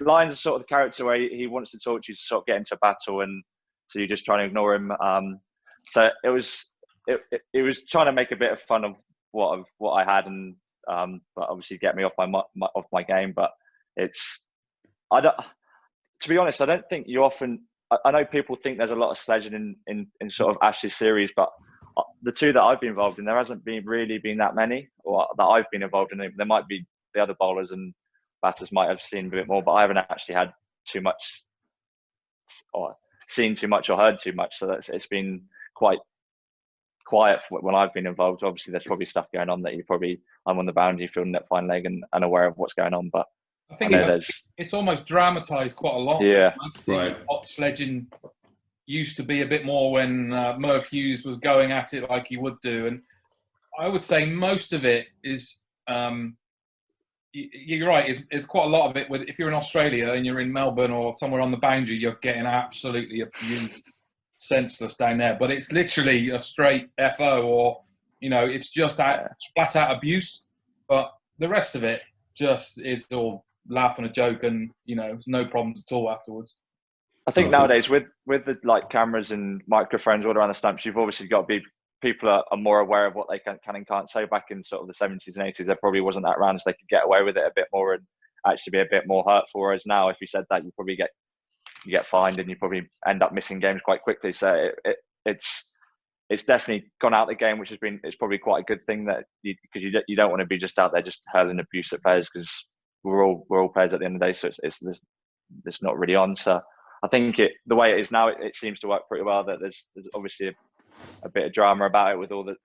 Lyon's sort of the character where he wants to talk to you to sort of get into a battle, and so you're just trying to ignore him. So it was trying to make a bit of fun of what I had, and but obviously get me off my game. But to be honest, I don't think you often. I know people think there's a lot of sledging in sort of Ashes series, but the two that I've been involved in, there hasn't really been that many, or that I've been involved in. There might be the other bowlers and batters might have seen a bit more, but I haven't actually had too much, or seen too much, or heard too much. So it's been quite quiet when I've been involved. Obviously, there's probably stuff going on that I'm on the boundary fielding at fine leg and unaware of what's going on, but I think it's almost dramatised quite a lot. Yeah, right. Hot sledging used to be a bit more when Merv Hughes was going at it like he would do, and I would say most of it is. You're right. It's quite a lot of it. If you're in Australia and you're in Melbourne or somewhere on the boundary, you're getting absolutely abused, senseless down there. But it's literally a straight FO, or it's just flat out abuse. But the rest of it just is all laugh and a joke, and no problems at all afterwards. I think nowadays with the cameras and microphones all around the stumps, you've obviously got to be. People are more aware of what they can and can't say. Back in sort of the 70s and 80s, there probably wasn't that around, so they could get away with it a bit more and actually be a bit more hurtful. Whereas now, if you said that, you probably get fined, and you probably end up missing games quite quickly. So it's definitely gone out the game, which it's probably quite a good thing that because you don't want to be just out there just hurling abuse at players, because we're all players at the end of the day. So it's not really on. So I think the way it is now, it seems to work pretty well. That there's obviously a bit of drama about it with all the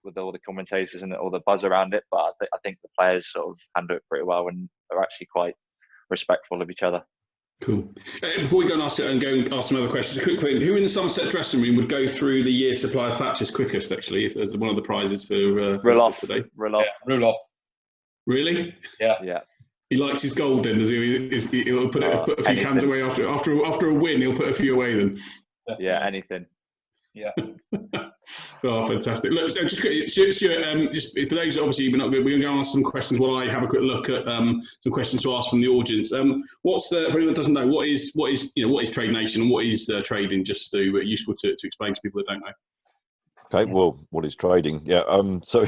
commentators and all the buzz around it, but I think the players sort of handle it pretty well and are actually quite respectful of each other. Cool. Before we go and ask some other questions, a quick question: who in the Somerset dressing room would go through the year's supply of Thatchers quickest? Actually, as one of the prizes for today. Ruloff. Really? Yeah. He likes his gold then, does he? He'll put a few cans away after a win. He'll put a few away then. Definitely. Yeah, anything. Yeah. Oh, fantastic. Look, just for those obviously we're not good, we're going to go ask some questions while I have a quick look at some questions to ask from the audience. For anyone that doesn't know, what is Trade Nation and what is trading, just so useful to explain to people that don't know. Okay, well, what is trading? Yeah, so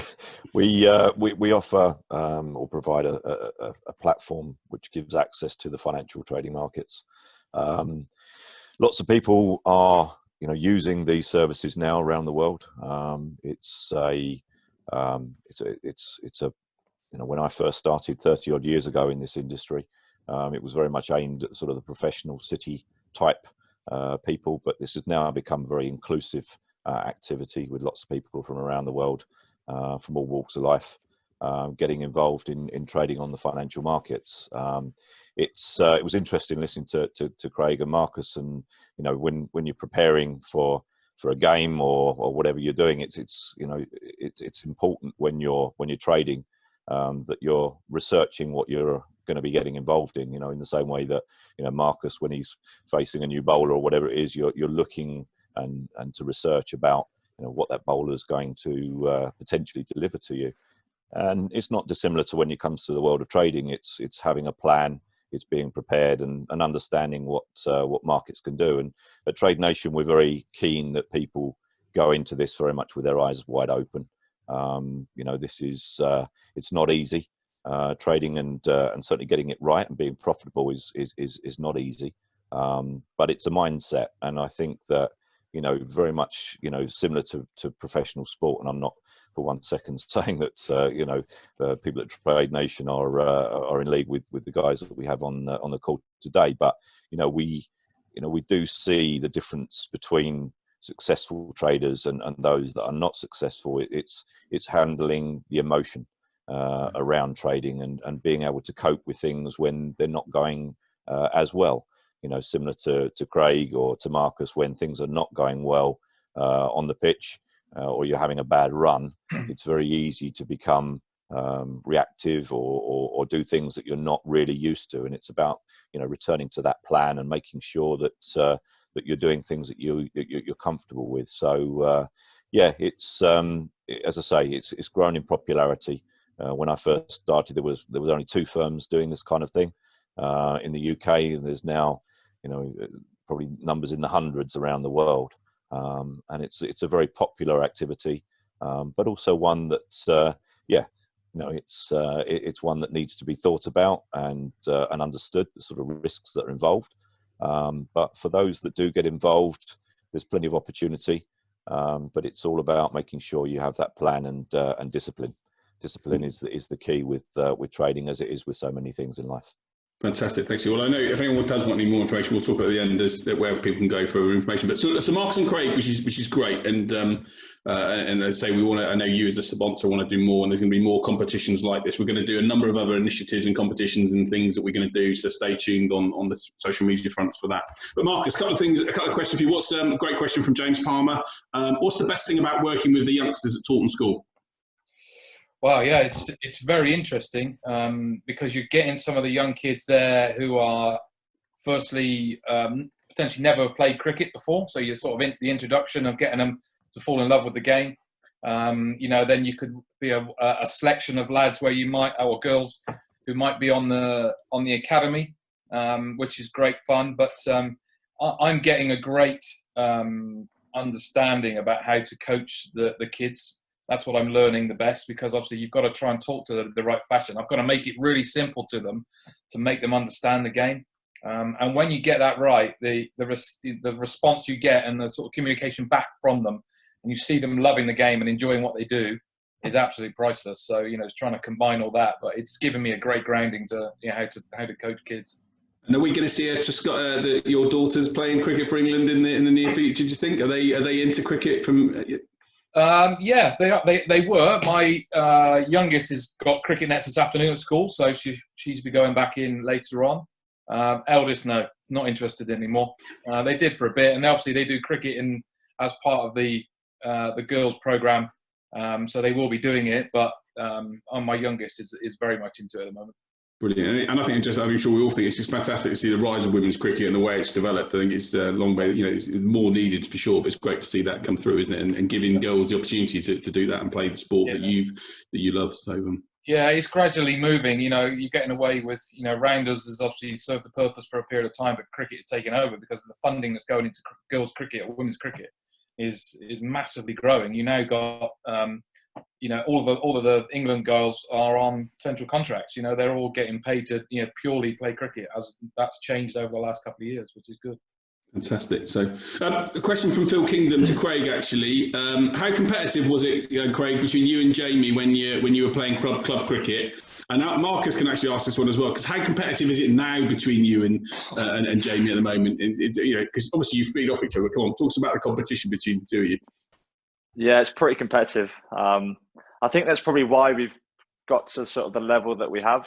we offer or provide a platform which gives access to the financial trading markets. Lots of people are using these services now around the world. It's a when I first started 30 odd years ago in this industry, it was very much aimed at sort of the professional city type people, but this has now become a very inclusive activity with lots of people from around the world, from all walks of life, getting involved in trading on the financial markets. It was interesting listening to Craig and Marcus, and when you're preparing for a game or whatever you're doing, it's important when you're trading that you're researching what you're going to be getting involved in. In the same way that Marcus, when he's facing a new bowler or whatever it is, you're looking and to research about what that bowler is going to potentially deliver to you. And it's not dissimilar to when it comes to the world of trading. It's having a plan, it's being prepared, and understanding what markets can do. And at Trade Nation, we're very keen that people go into this very much with their eyes wide open. This is it's not easy. Trading and certainly getting it right and being profitable is not easy. But it's a mindset, and I think that very much similar to professional sport. And I'm not for 1 second saying that people at Trade Nation are in league with the guys that we have on the call today. But we do see the difference between successful traders and those that are not successful. It's handling the emotion around trading and being able to cope with things when they're not going as well. Similar to Craig or to Marcus, when things are not going well on the pitch or you're having a bad run, it's very easy to become reactive or do things that you're not really used to. And it's about returning to that plan and making sure that you're doing things that you're comfortable with. So it's as I say, it's grown in popularity. When I first started, there was only 2 firms doing this kind of thing in the UK. There's now probably numbers in the hundreds around the world, and it's a very popular activity, but also one that it's one that needs to be thought about and understood, the sort of risks that are involved. But for those that do get involved, there's plenty of opportunity, but it's all about making sure you have that plan and discipline. Discipline is the key with trading, as it is with so many things in life. Fantastic, thanks. Well, I know if anyone does want any more information, we'll talk at the end as where people can go for information. But so Marcus and Craig, which is great, and I say we want to. I know you as a sponsor want to do more, and there's going to be more competitions like this. We're going to do a number of other initiatives and competitions and things that we're going to do. So stay tuned on the social media fronts for that. But Marcus, a couple of questions for you. What's a great question from James Palmer? What's the best thing about working with the youngsters at Taunton School? Well, yeah, it's very interesting because you're getting some of the young kids there who are, firstly, potentially never played cricket before. So you're sort of in the introduction of getting them to fall in love with the game. Then you could be a selection of lads where you might, or girls who might be on the academy, which is great fun. But I'm getting a great understanding about how to coach the kids. That's what I'm learning the best, because obviously you've got to try and talk to them the right fashion. I've got to make it really simple to them to make them understand the game. And when you get that right, the response you get and the sort of communication back from them, and you see them loving the game and enjoying what they do, is absolutely priceless. So it's trying to combine all that, but it's given me a great grounding to how to coach kids. And are we going to see your daughters playing cricket for England in the near future? Do you think are they into cricket from? Yeah, they were. My youngest has got cricket nets this afternoon at school, so she's be going back in later on. Eldest, no, not interested anymore. They did for a bit, and obviously they do cricket as part of the girls' program, so they will be doing it. But my youngest is very much into it at the moment. Brilliant, and I think I'm sure we all think it's just fantastic to see the rise of women's cricket and the way it's developed. I think it's a long way, it's more needed for sure, but it's great to see that come through, isn't it? And giving girls the opportunity to do that and play the sport that you love. So yeah, it's gradually moving. You're getting away with rounders has obviously served the purpose for a period of time, but cricket is taking over because of the funding that's going into girls' cricket or women's cricket is massively growing. You now got all of the England girls are on central contracts. They're all getting paid to purely play cricket. As that's changed over the last couple of years, which is good. Fantastic. So, a question from Phil Kingdom to Craig. Actually, how competitive was it, Craig, between you and Jamie when you were playing club cricket? And now Marcus can actually ask this one as well, because how competitive is it now between you and Jamie at the moment? Because obviously you feed off each other. Come on, talk about the competition between the two of you. Yeah, it's pretty competitive. I think that's probably why we've got to sort of the level that we have.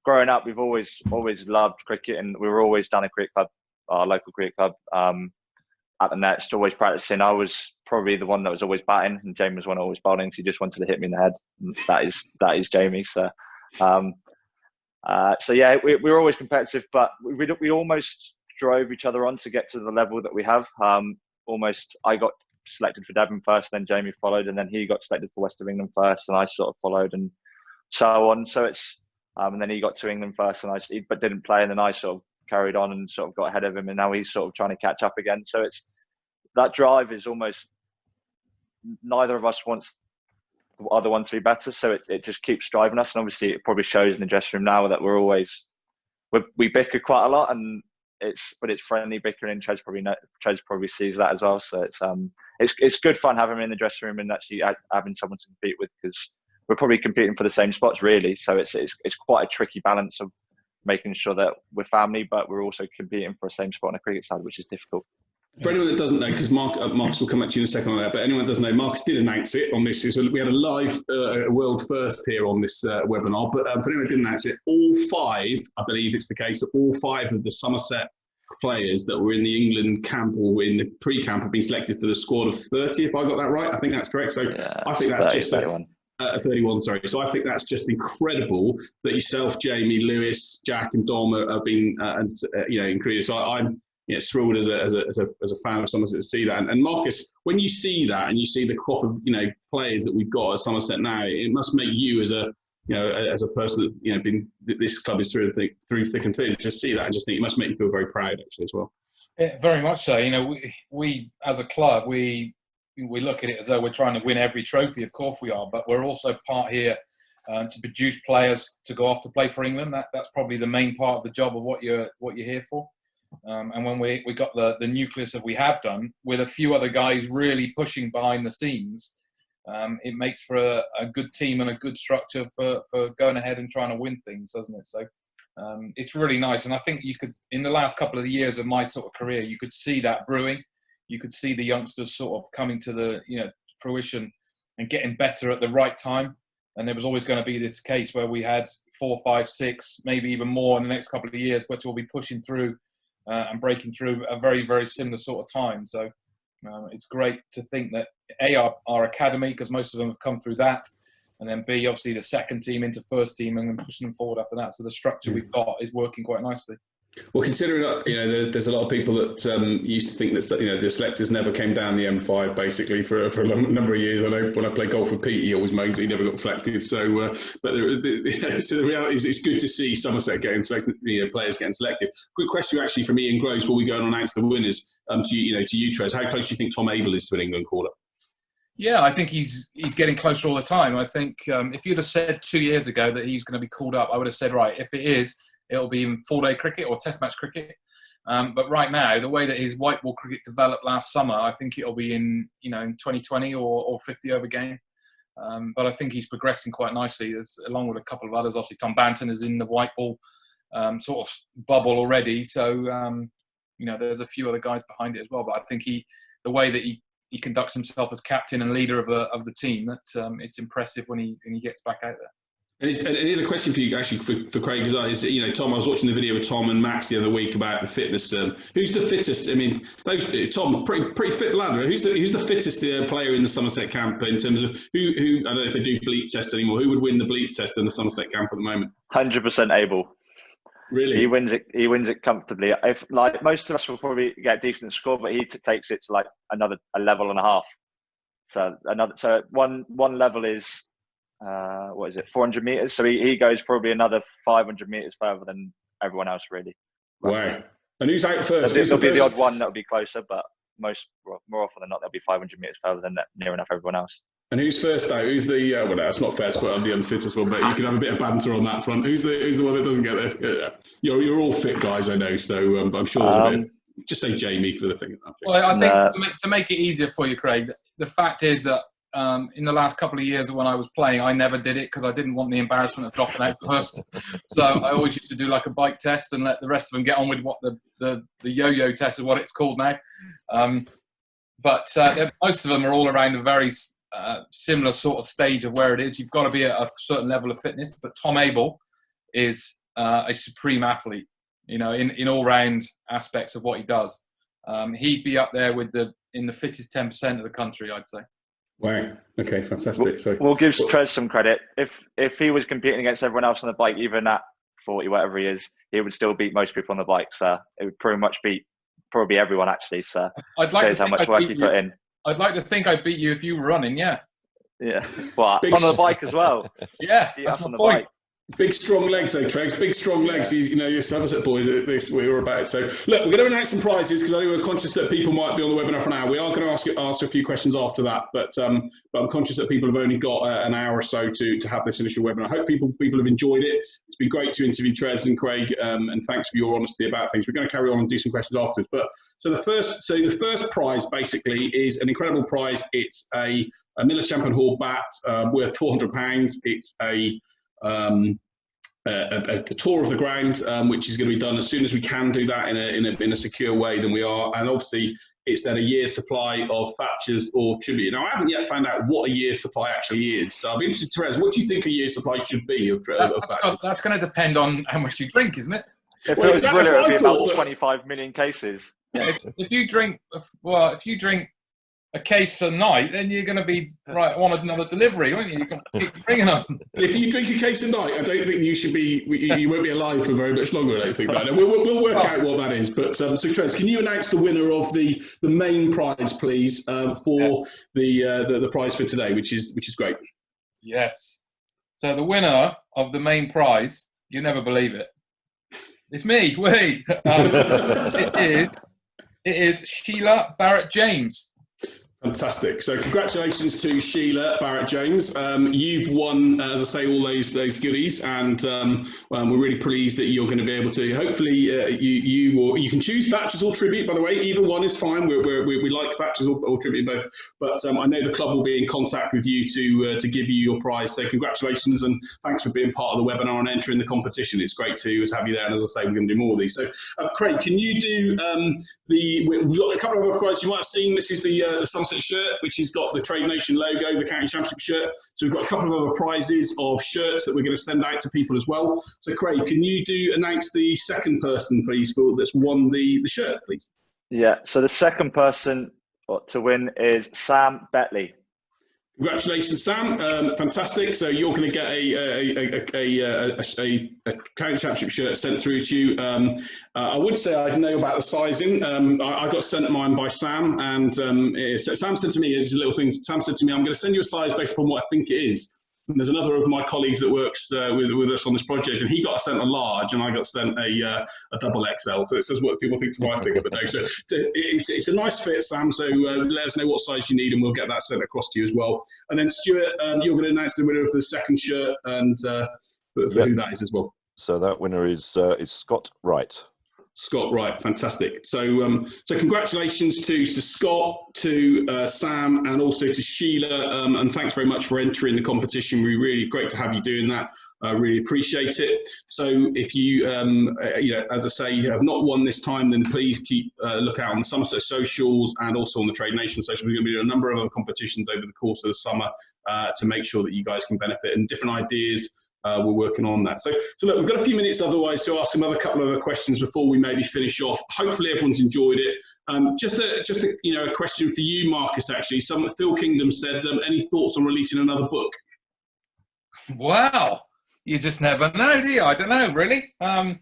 Growing up, we've always loved cricket, and we were always down a cricket club, our local cricket club, at the nets, always practicing. I was probably the one that was always batting, and Jamie was one always bowling. So he just wanted to hit me in the head. And that is Jamie. So, yeah, we were always competitive, but we almost drove each other on to get to the level that we have. I got selected for Devon first, then Jamie followed, and then he got selected for West of England first, and I sort of followed, and so on. So it's and then he got to England first, and but didn't play, and then I sort of carried on and sort of got ahead of him, and now he's sort of trying to catch up again. So it's that drive is almost neither of us wants the other one to be better, so it just keeps driving us. And obviously it probably shows in the dressing room now that we bicker quite a lot, and it's friendly bickering, and Trez probably sees that as well. So it's good fun having him in the dressing room and actually having someone to compete with, because we're probably competing for the same spots really. So it's quite a tricky balance of making sure that we're family, but we're also competing for the same spot on the cricket side, which is difficult. For anyone that doesn't know, because Marcus will come back to you in a second on that, but anyone that doesn't know, Marcus did announce it on this. So we had a live world first here on this webinar, but for anyone that didn't announce it, all five, I believe it's the case, that all five of the Somerset players that were in the England camp or in the pre-camp have been selected for the squad of 30, if I got that right. I think that's correct. So yeah, I think that's 30, just 31, sorry. So I think that's just incredible that yourself, Jamie, Lewis, Jack, and Dom have been, included. So I'm thrilled as a fan of Somerset to see that. And Marcus, when you see that and you see the crop of players that we've got at Somerset now, it must make you as a person that's been, this club is through thick and thin. Just see that and just think it must make you feel very proud actually as well. Yeah, very much so. We as a club we look at it as though we're trying to win every trophy. Of course we are, but we're also part here to produce players to go off to play for England. That's probably the main part of the job of what you're here for. And when we got the nucleus that we have done with a few other guys really pushing behind the scenes, it makes for a good team and a good structure for going ahead and trying to win things, doesn't it? So it's really nice. And I think you could, in the last couple of years of my sort of career, you could see that brewing. You could see the youngsters sort of coming to the fruition and getting better at the right time. And there was always going to be this case where we had 4, 5, 6, maybe even more in the next couple of years, which will be pushing through and breaking through a very, very similar sort of time. So it's great to think that A, our academy, because most of them have come through that, and then B, obviously the second team into first team and then pushing them forward after that. So the structure we've got is working quite nicely. Well, considering there's a lot of people that used to think that the selectors never came down the M5 basically for a number of years. I know when I played golf with Pete, he always moaned that he never got selected. So, but the reality is, it's good to see Somerset getting selected, players getting selected. Quick question actually from Ian Groves before we go and announce the winners. To you, Trez, how close do you think Tom Abel is to an England caller? Yeah, I think he's getting closer all the time. I think if you'd have said 2 years ago that he's going to be called up, I would have said, right, if it is, it'll be in 4-day cricket or test match cricket. But right now, the way that his white ball cricket developed last summer, I think it'll be in 2020 or 50 over game. But I think he's progressing quite nicely, along with a couple of others. Obviously, Tom Banton is in the white ball sort of bubble already. So, there's a few other guys behind it as well. But I think the way that he conducts himself as captain and leader of the team, that it's impressive when he gets back out there. And here's a question for you, actually, for Craig as well. Is, Tom, I was watching the video with Tom and Max the other week about the fitness. Who's the fittest? I mean, Tom, pretty fit lad. Who's the fittest player in the Somerset camp in terms of who? I don't know if they do bleep tests anymore. Who would win the bleep test in the Somerset camp at the moment? 100% Abel. Really? He wins it comfortably. If most of us will probably get a decent score, but he takes it to a level and a half. So one level is. 400 meters? So he goes probably another 500 meters further than everyone else, really. Wow. And who's out first? There'll be the odd one that'll be closer, but more often than not, they'll be 500 meters further than near enough everyone else. And who's first out? Who's the? Well, that's not fair to put on the unfittest one, but you can have a bit of banter on that front. Who's the one that doesn't get there? Yeah. You're all fit guys, I know. So I'm sure there's a bit. Just say Jamie for the thing. Well, I think to make it easier for you, Craig, the fact is that in the last couple of years when I was playing, I never did it because I didn't want the embarrassment of dropping out first. So I always used to do like a bike test and let the rest of them get on with what the yo-yo test is what it's called now. But most of them are all around a very similar sort of stage of where it is. You've got to be at a certain level of fitness. But Tom Abel is a supreme athlete, you know, in all round aspects of what he does. He'd be up there with in the fittest 10% of the country, I'd say. Wow. Okay, fantastic. So we'll give Trez some credit. If he was competing against everyone else on the bike, even at 40, whatever he is, he would still beat most people on the bike. So it would pretty much beat probably everyone actually. So I'd like to how much work he put in. I'd like to think I'd beat you if you were running. Yeah. Yeah. Well, on the bike as well. Yeah, that's my point. Big strong legs, though, Tregs. Big strong legs. Yeah. You know, your Somerset boys. We were about it. So look, we're going to announce some prizes because I know we're conscious that people might be on the webinar for an hour. We are going to ask a few questions after that, but I'm conscious that people have only got an hour or so to have this initial webinar. I hope people have enjoyed it. It's been great to interview Trez and Craig, and thanks for your honesty about things. We're going to carry on and do some questions afterwards. But the first prize basically is an incredible prize. It's a Miller's Champion Hall bat worth £400. It's a tour of the ground, which is going to be done as soon as we can do that in a secure way. Then we are, and obviously it's then a year's supply of Thatchers or Tribute. Now I haven't yet found out what a year's supply actually is, so I'll be interested, Therese, what do you think a year's supply should be of Thatchers? That's going to depend on how much you drink, isn't it? If it was Briller, it would be about 25 million cases. Yeah, if you drink a case a night, then you're going to be on another delivery, won't you? You can keep bringing them. If you drink a case a night, I don't think you should be. You won't be alive for very much longer. I don't think. Right? We'll work out what that is. But so, Trez, can you announce the winner of the main prize, please, for the prize for today, which is great. Yes. So the winner of the main prize, you never believe it. It's me. Wait. It is Sheila Barrett-James. Fantastic. So congratulations to Sheila Barrett-James. You've won, as I say, all those goodies, and we're really pleased that you're going to be able to. Hopefully, you can choose Thatchers or Tribute. By the way, either one is fine. We like Thatchers or Tribute both. But I know the club will be in contact with you to give you your prize. So congratulations and thanks for being part of the webinar and entering the competition. It's great to have you there. And as I say, we're going to do more of these. So Craig, can you do we've got a couple of other prizes you might have seen. This is the Somerset shirt, which has got the Trade Nation logo, the County Championship shirt. So we've got a couple of other prizes of shirts that we're going to send out to people as well. So Craig, can you announce the second person, please, that's won the shirt, please? Yeah, so the second person to win is Sam Betley. Congratulations, Sam. Fantastic. So you're going to get a County Championship shirt sent through to you. I would say I know about the sizing. I got sent mine by Sam, and Sam said to me, it's a little thing. Sam said to me, I'm going to send you a size based upon what I think it is. And there's another of my colleagues that works with us on this project, and he got sent a large, and I got sent a double XL. So it says what people think to my figure, but no. So it's a nice fit, Sam. So let us know what size you need, and we'll get that sent across to you as well. And then Stuart, you're going to announce the winner of the second shirt, and who that is as well. So that winner is Scott Wright. Scott, right, fantastic. So congratulations to Scott, to Sam, and also to Sheila, and thanks very much for entering the competition. We're really great to have you doing that. I really appreciate it. So if you, as I say, you have not won this time, then please keep look out on the Somerset socials and also on the Trade Nation social. We're going to be doing a number of other competitions over the course of the summer to make sure that you guys can benefit, and different ideas. We're working on that. So look, we've got a few minutes otherwise to ask a couple of other questions before we maybe finish off. Hopefully everyone's enjoyed it. Just a question for you, Marcus. Actually, Phil Kingdom said, any thoughts on releasing another book? Wow, you just never know, do you? I don't know, really. I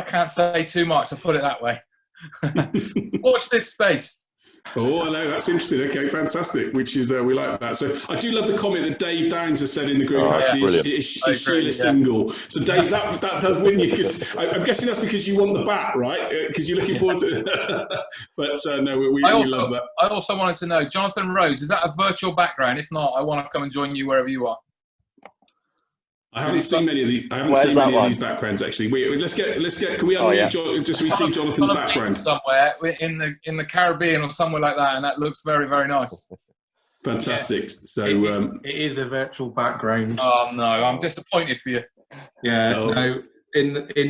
can't say too much. I'll put it that way. Watch this space. Oh, I know, that's interesting. Okay, fantastic. Which is we like that. So I do love the comment that Dave Downs has said in the group. Is Sheila single? So Dave, that does win you, because I'm guessing that's because you want the bat, right? Because you're looking forward to it. But no, we love that. I also wanted to know, Jonathan Rhodes, is that a virtual background? If not, I want to come and join you wherever you are. I haven't seen many of these. I haven't Where's seen that many of one? these backgrounds actually. Let's get. Can we Oh, yeah. just we see Jonathan's On a beach background? somewhere in the Caribbean or somewhere like that, and that looks very, very nice. Fantastic. Yes. So it is a virtual background. Oh no, I'm disappointed for you. Yeah, Oh. no.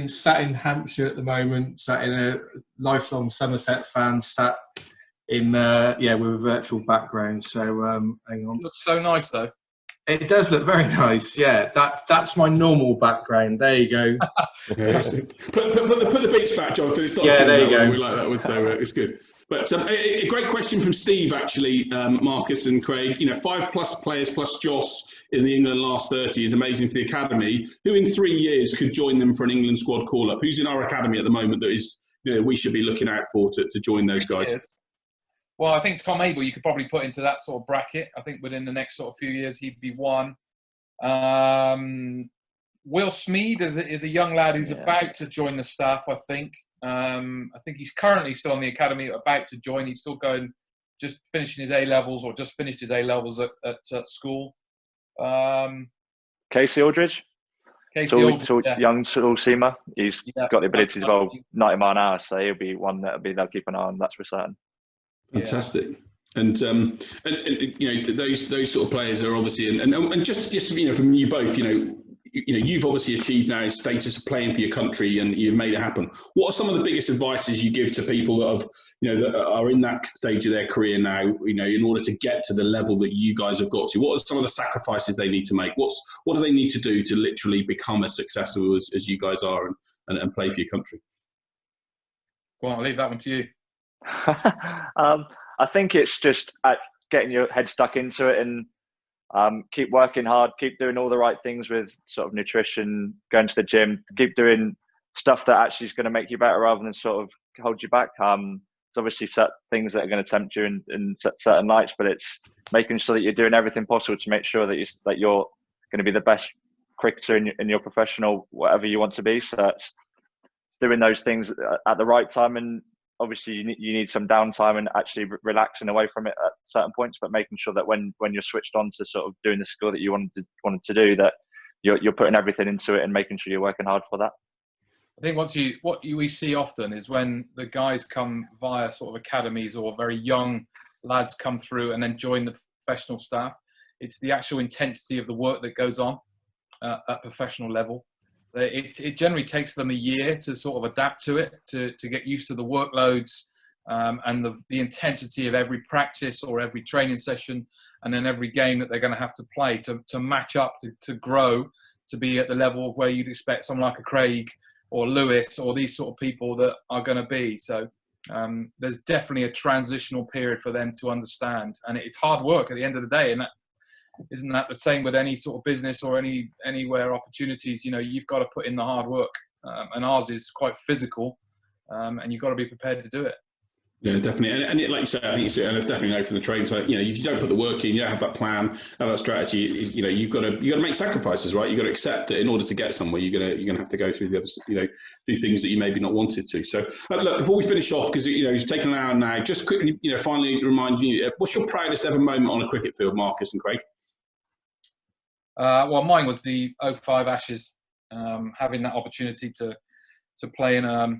Sat in Hampshire at the moment, sat in a lifelong Somerset fan, sat in with a virtual background. So hang on. It looks so nice though. It does look very nice. Yeah, that's my normal background. There you go. put the beach back, Jonathan. It's not Yeah, as good there as you that go. one. We like that one, so it's good. But a great question from Steve, actually, Marcus and Craig. 5+ players plus Joss in the England last 30 is amazing for the academy. Who in 3 years could join them for an England squad call-up? Who's in our academy at the moment that is we should be looking out for to join those guys? Well, I think Tom Abel you could probably put into that sort of bracket. I think within the next sort of few years he'd be one. Will Smead is a young lad who's about to join the staff, I think. I think he's currently still on the academy, about to join. He's still just finishing his A-levels or just finished his A-levels at school. Casey Aldridge. Aldridge, young tall seamer. He's got the ability to bowl 90 mile an hour, so he'll be one they'll keep an eye on. That's for certain. Fantastic. And those sort of players are obviously and just from you both, you've obviously achieved now status of playing for your country and you've made it happen. What are some of the biggest advices you give to people that have that are in that stage of their career now, in order to get to the level that you guys have got to? What are some of the sacrifices they need to make? What do they need to do to literally become as successful as you guys are and play for your country? Go on, I'll leave that one to you. I think it's just getting your head stuck into it and keep working hard, keep doing all the right things with sort of nutrition, going to the gym, keep doing stuff that actually is going to make you better rather than sort of hold you back. There's obviously certain things that are going to tempt you in certain lights, but it's making sure that you're doing everything possible to make sure that you're going to be the best cricketer in your professional, whatever you want to be. So it's doing those things at the right time, and obviously you need some downtime and actually relaxing away from it at certain points, but making sure that when you're switched on to sort of doing the skill that you wanted to do, that you're putting everything into it and making sure you're working hard for that. I think what we see often is when the guys come via sort of academies or very young lads come through and then join the professional staff, it's the actual intensity of the work that goes on at professional level. It generally takes them a year to sort of adapt to it, to get used to the workloads and the intensity of every practice or every training session and then every game that they're going to have to play to match up, to grow, to be at the level of where you'd expect someone like a Craig or Lewis or these sort of people that are going to be. So there's definitely a transitional period for them to understand. And it's hard work at the end of the day. And isn't that the same with any sort of business or anywhere opportunities? You've got to put in the hard work, and ours is quite physical, and you've got to be prepared to do it. Yeah, definitely. And like you say, I think and I definitely know from the training side, if you don't put the work in, you don't have that plan, have that strategy, you've got to make sacrifices, right? You've got to accept that in order to get somewhere, you're going to have to go through the other, do things that you maybe not wanted to. So look, before we finish off, because you've taken an hour now, just quickly, finally remind you, what's your proudest ever moment on a cricket field, Marcus and Craig? Well, mine was the 05 Ashes, having that opportunity to play in a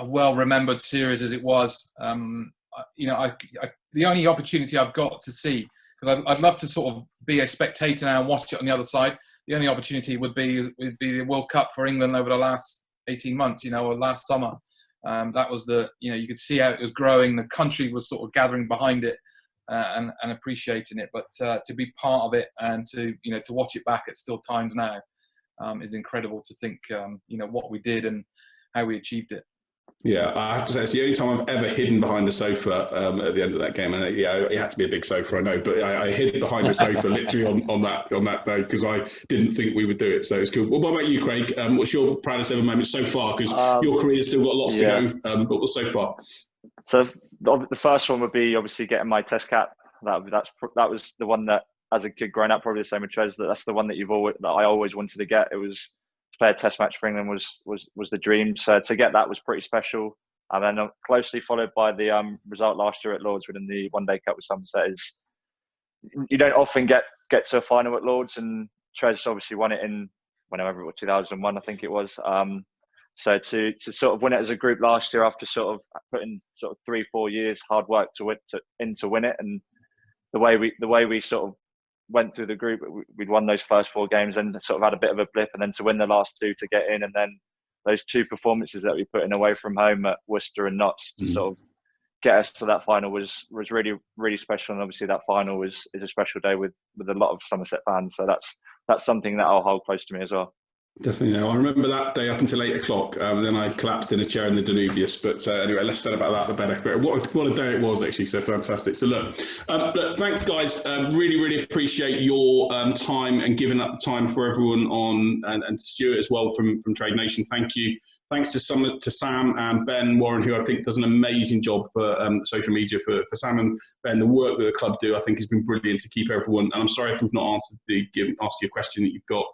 well-remembered series as it was. The only opportunity I've got to see, because I'd love to sort of be a spectator now and watch it on the other side. The only opportunity would be the World Cup for England over the last 18 months, or last summer. That was you could see how it was growing. The country was sort of gathering behind it. And appreciating it, but to be part of it and to watch it back at still times now is incredible. To think what we did and how we achieved it. Yeah, I have to say it's the only time I've ever hidden behind the sofa at the end of that game, and it had to be a big sofa, I know, but I hid behind the sofa literally on that day because I didn't think we would do it. So it's cool. Well, what about you, Craig? What's your proudest ever moment so far? Because your career's still got lots to go, but what's so far? So the first one would be obviously getting my test cap. That was the one that, as a kid growing up, probably the same with Trez, that's the one that I always wanted to get. It was to play a test match for England was the dream. So to get that was pretty special. And then closely followed by the result last year at Lords winning the One Day Cup with Somerset. You don't often get to a final at Lords, and Tres obviously won it in whenever it was 2001, I think it was. So to sort of win it as a group last year after sort of putting sort of 3-4 years hard work to win it, and the way we sort of went through the group, we'd won those first 4 games and sort of had a bit of a blip, and then to win the last 2 to get in, and then those 2 performances that we put in away from home at Worcester and Notts to sort of get us to that final was really, really special. And obviously that final is a special day with a lot of Somerset fans. So that's something that I'll hold close to me as well. Definitely. No, I remember that day up until 8 o'clock. Then I collapsed in a chair in the Danubius. But anyway, less said about that, the better. But what a day it was, actually. So fantastic. So look, thanks, guys. Really, really appreciate your time and giving up the time for everyone on, and Stuart as well from Trade Nation. Thank you. Thanks to Sam and Ben Warren, who I think does an amazing job for social media for Sam and Ben. The work that the club do, I think, has been brilliant to keep everyone. And I'm sorry if we've not asked you a question that you've got.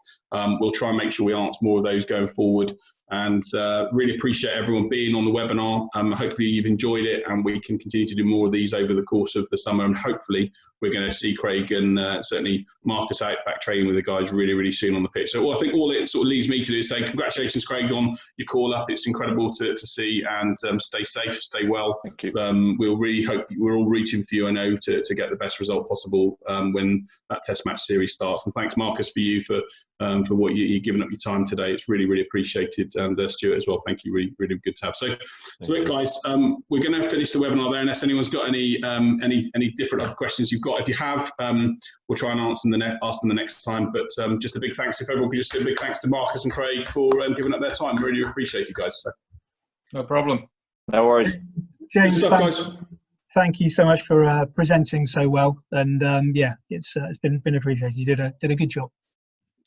We'll try and make sure we answer more of those going forward. And really appreciate everyone being on the webinar. Hopefully you've enjoyed it, and we can continue to do more of these over the course of the summer. And hopefully we're going to see Craig and certainly Marcus out back training with the guys really, really soon on the pitch. So I think all it sort of leads me to do is say congratulations, Craig, on your call up. It's incredible to see, and stay safe, stay well. Thank you. We'll really hope we're all rooting for you, I know, to get the best result possible when that Test match series starts. And thanks, Marcus, for you for what you're giving up your time today. It's really, really appreciated. And Stuart as well. Thank you. Really, really good to have. So look, guys, we're going to finish the webinar there, unless anyone's got any different other questions you've got. If you have, we'll try and ask them the next time. But just a big thanks, if everyone could just do a big thanks to Marcus and Craig for giving up their time. Really appreciate it, guys. So. No problem. No worries. James, Good stuff, guys. Thank you so much for presenting so well. And yeah, it's been appreciated. You did a good job.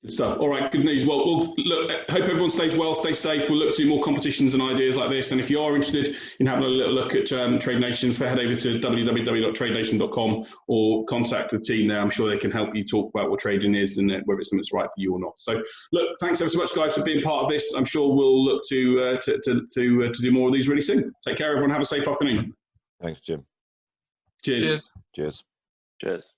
Good stuff. All right, good news. Well, look, hope everyone stays well, stay safe. We'll look to do more competitions and ideas like this. And if you are interested in having a little look at Trade Nation, head over to www.tradenation.com or contact the team there. I'm sure they can help you talk about what trading is and whether it's something that's right for you or not. So, look, thanks ever so much, guys, for being part of this. I'm sure we'll look to do more of these really soon. Take care, everyone. Have a safe afternoon. Thanks, Jim. Cheers. Cheers. Cheers.